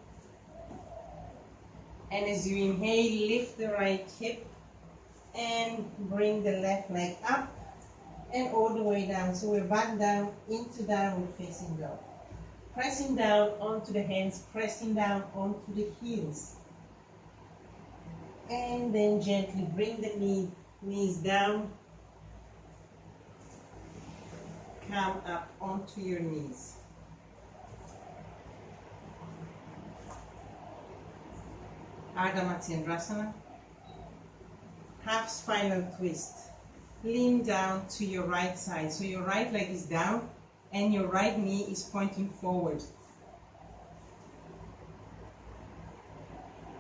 and as you inhale, lift the right hip and bring the left leg up and all the way down. So we're back down into downward facing dog. Pressing down onto the hands, pressing down onto the heels. And then gently bring the knees down. Come up onto your knees. Ardha Matsyendrasana. Half spinal twist. Lean down to your right side. So your right leg is down and your right knee is pointing forward.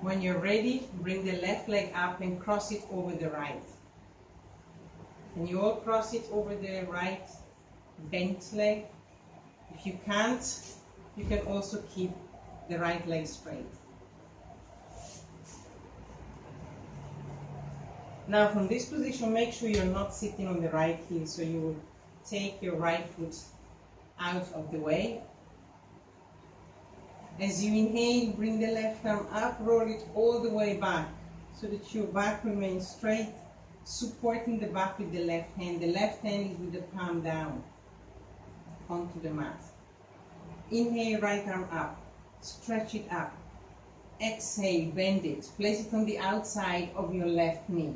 When you're ready, bring the left leg up and cross it over the right. And you all cross it over the right bent leg. If you can't, you can also keep the right leg straight. Now from this position, make sure you're not sitting on the right heel, so you will take your right foot out of the way. As you inhale, bring the left arm up, roll it all the way back so that your back remains straight, supporting the back with the left hand. The left hand is with the palm down onto the mat. Inhale, right arm up, stretch it up. Exhale, bend it, place it on the outside of your left knee.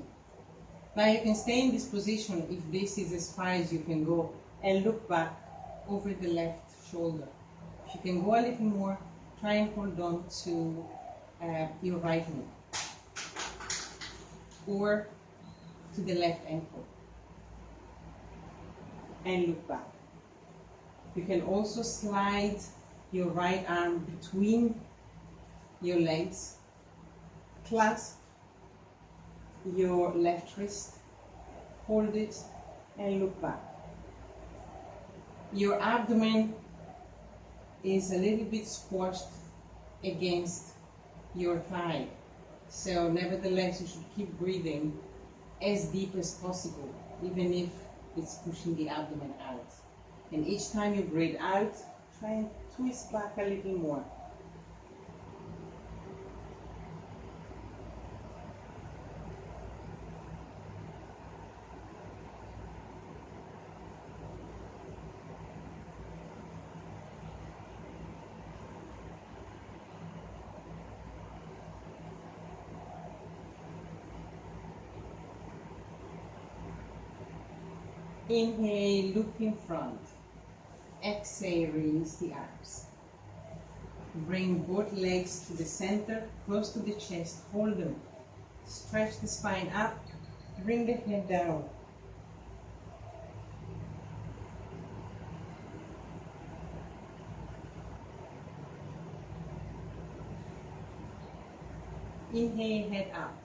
Now you can stay in this position if this is as far as you can go, and look back over the left shoulder. If you can go a little more, try and hold on to your right knee or to the left ankle and look back. You can also slide your right arm between your legs, clasp your left wrist, hold it and look back. Your abdomen is a little bit squashed against your thigh, so nevertheless you should keep breathing as deep as possible, even if it's pushing the abdomen out. And each time you breathe out, try and twist back a little more. Inhale, look in front. Exhale, release the arms. Bring both legs to the center, close to the chest, hold them. Stretch the spine up, bring the head down. Inhale, head up.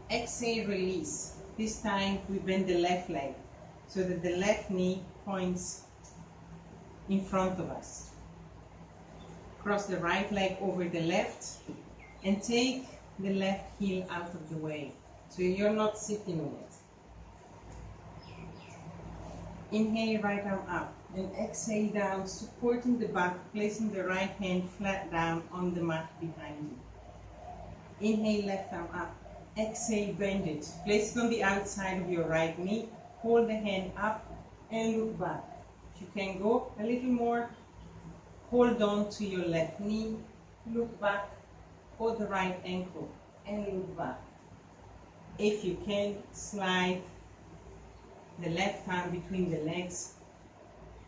Exhale, release. This time we bend the left leg so that the left knee points in front of us. Cross the right leg over the left and take the left heel out of the way so you're not sitting on it. Inhale, right arm up and exhale down, supporting the back, placing the right hand flat down on the mat behind you. Inhale, left arm up. Exhale, bend it. Place it on the outside of your right knee. Hold the hand up and look back. If you can go a little more, hold on to your left knee, look back, hold the right ankle and look back. If you can, slide the left arm between the legs,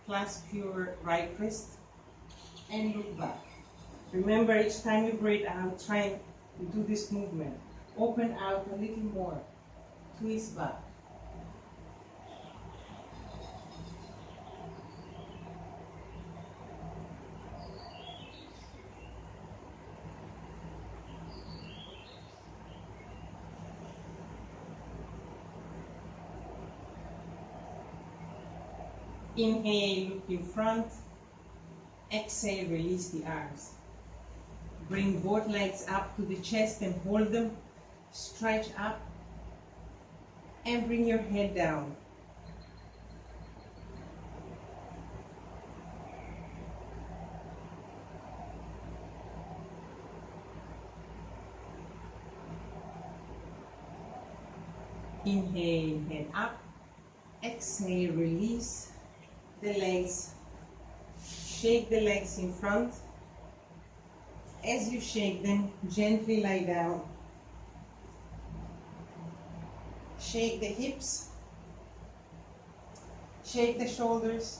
clasp your right wrist and look back. Remember, each time you breathe out, try and do this movement. Open out a little more, twist back. Inhale, look in front. Exhale, release the arms. Bring both legs up to the chest and hold them. Stretch up and bring your head down. Inhale, head up. Exhale, release the legs. Shake the legs in front. As you shake them, gently lie down. Shake the hips. Shake the shoulders.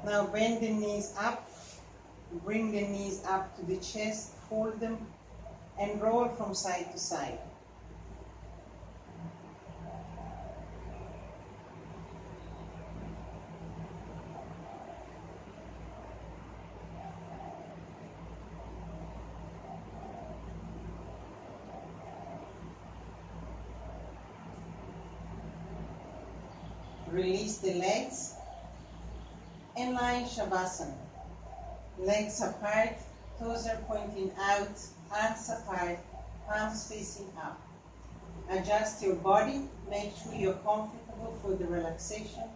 Now bend the knees up, bring the knees up to the chest, hold them, and roll from side to side. Release the legs and lie in Shavasana. Legs apart, toes are pointing out, hands apart, palms facing up. Adjust your body, make sure you're comfortable for the relaxation.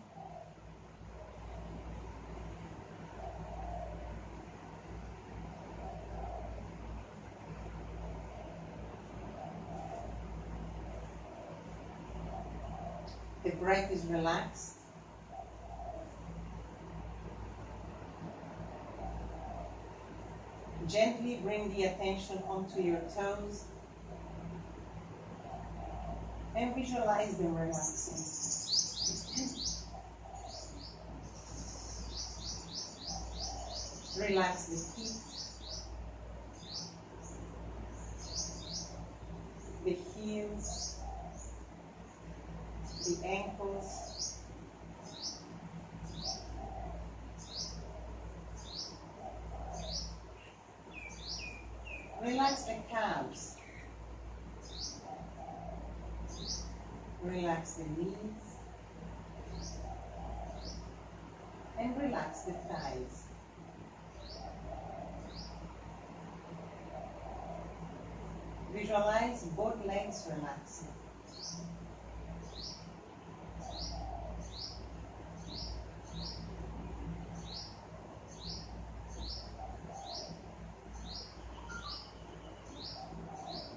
The breath is relaxed. Gently bring the attention onto your toes and visualize them relaxing. Relax the feet, the heels, the ankles, relax the calves, relax the knees, and relax the thighs. Visualize both legs relaxing.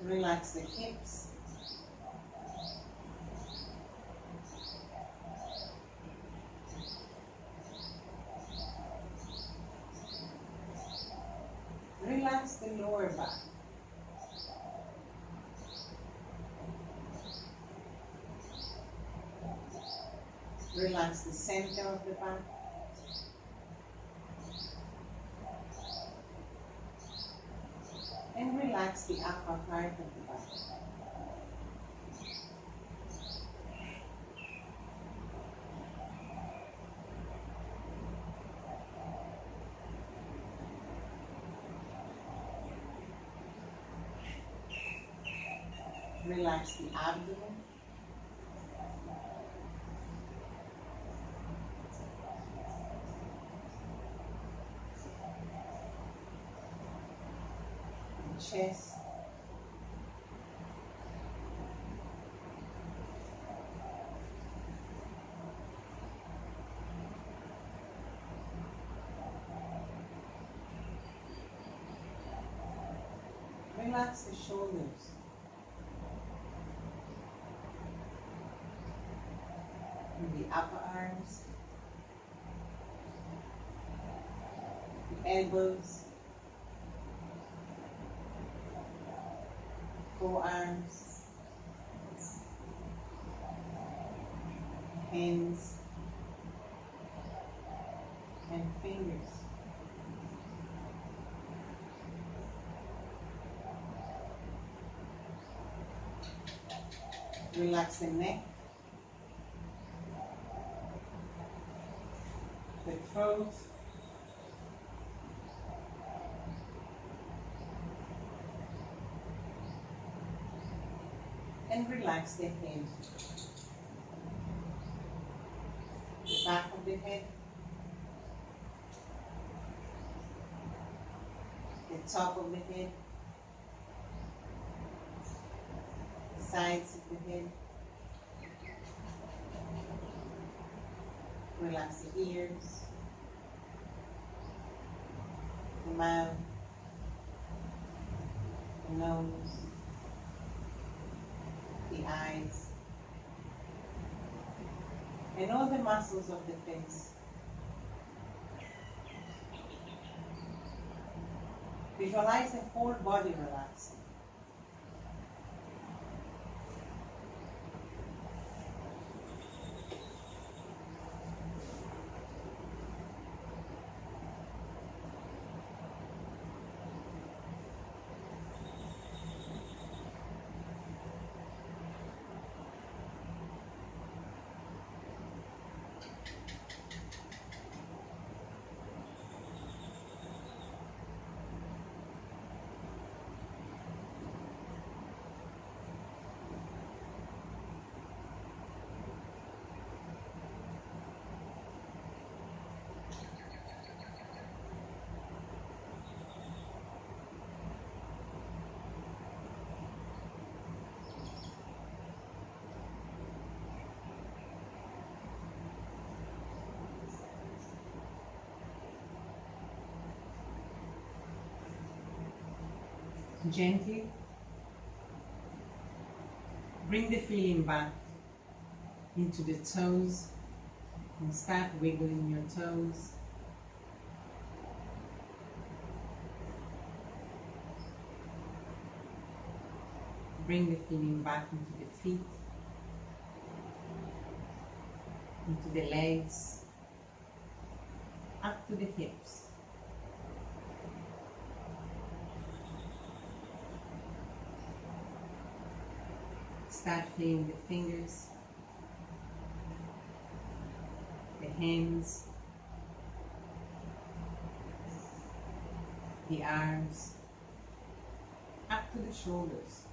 Relax the hips. Relax the lower back. Relax the center of the back. And relax the upper part of the back. Relax the abdomen. Chest. Relax the shoulders. And the upper arms. The elbows. Forearms, hands, and fingers. Relax the neck, the throat, and relax the head, the back of the head, the top of the head, the sides of the head. Relax the ears, the mouth, the nose, the eyes, and all the muscles of the face. Visualize the whole body relaxing. Gently bring the feeling back into the toes and start wiggling your toes. Bring the feeling back into the feet, into the legs, up to the hips. Start feeling the fingers, the hands, the arms, up to the shoulders.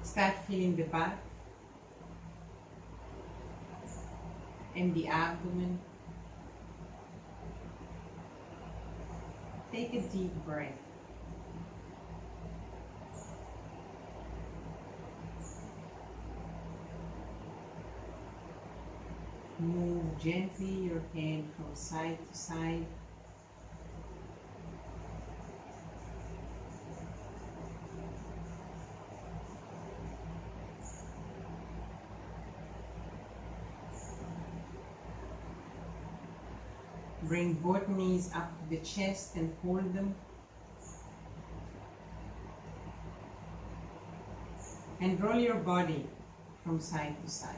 Start feeling the back and the abdomen. Take a deep breath. Move gently your hand from side to side. Bring both knees up to the chest and hold them. And roll your body from side to side.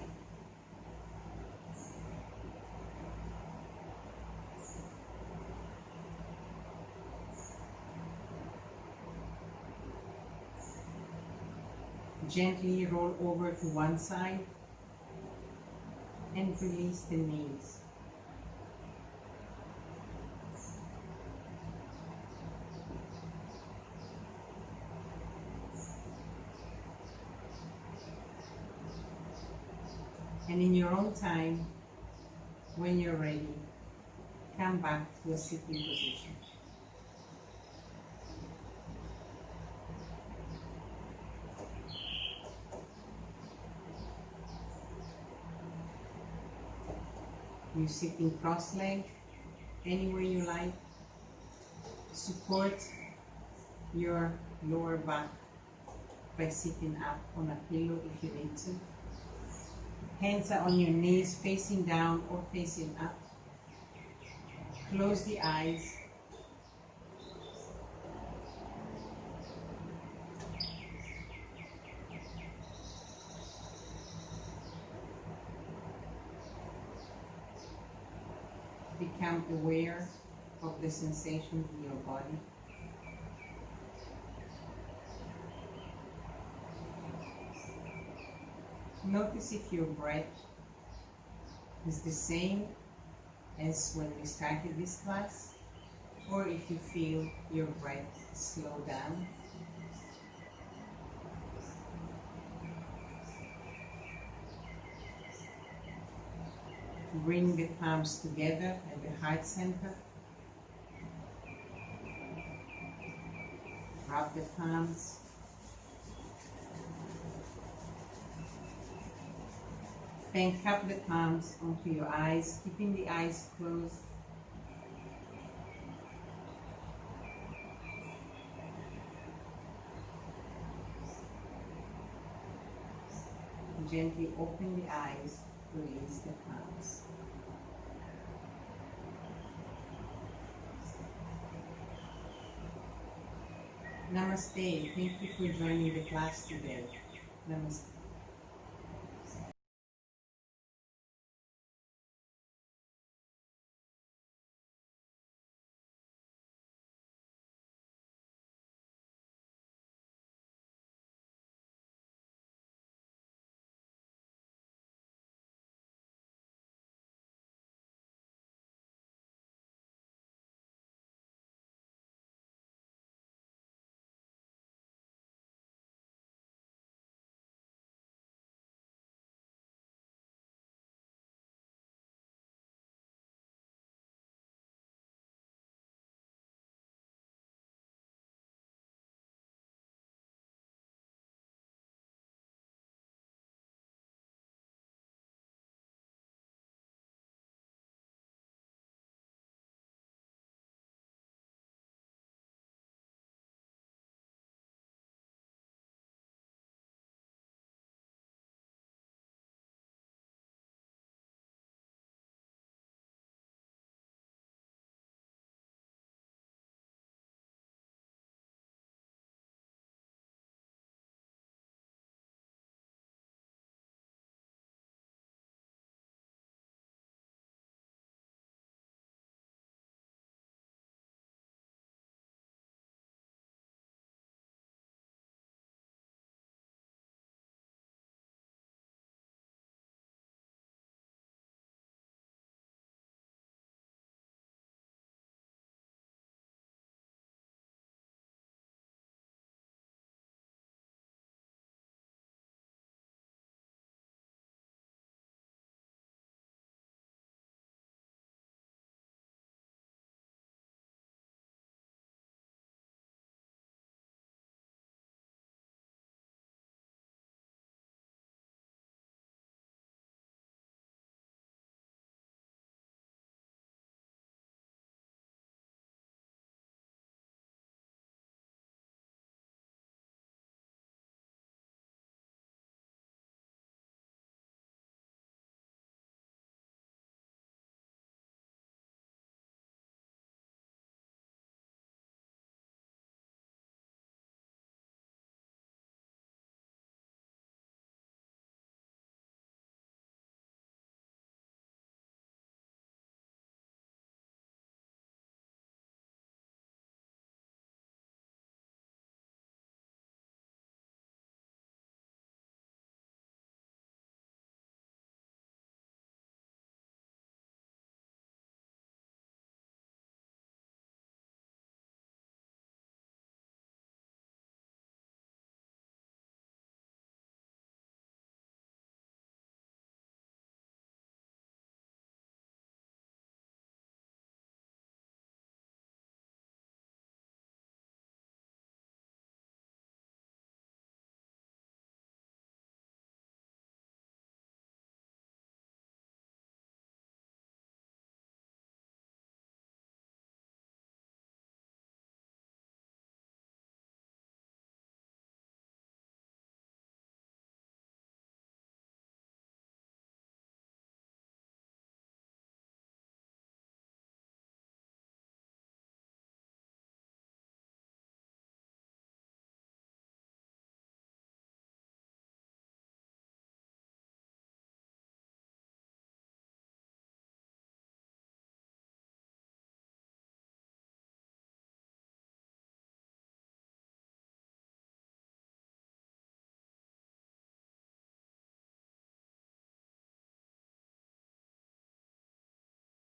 Gently roll over to one side and release the knees. And in your own time, when you're ready, come back to a sitting position. You sit in cross-legged, anywhere you like. Support your lower back by sitting up on a pillow if you need to. Hands are on your knees, facing down or facing up. Close the eyes. Become aware of the sensations in your body. Notice if your breath is the same as when we started this class, or if you feel your breath slow down. Bring the palms together at the heart center. Rub the palms. Then cup the palms onto your eyes, keeping the eyes closed. Gently open the eyes, release the palms. Namaste. Thank you for joining the class today. Namaste.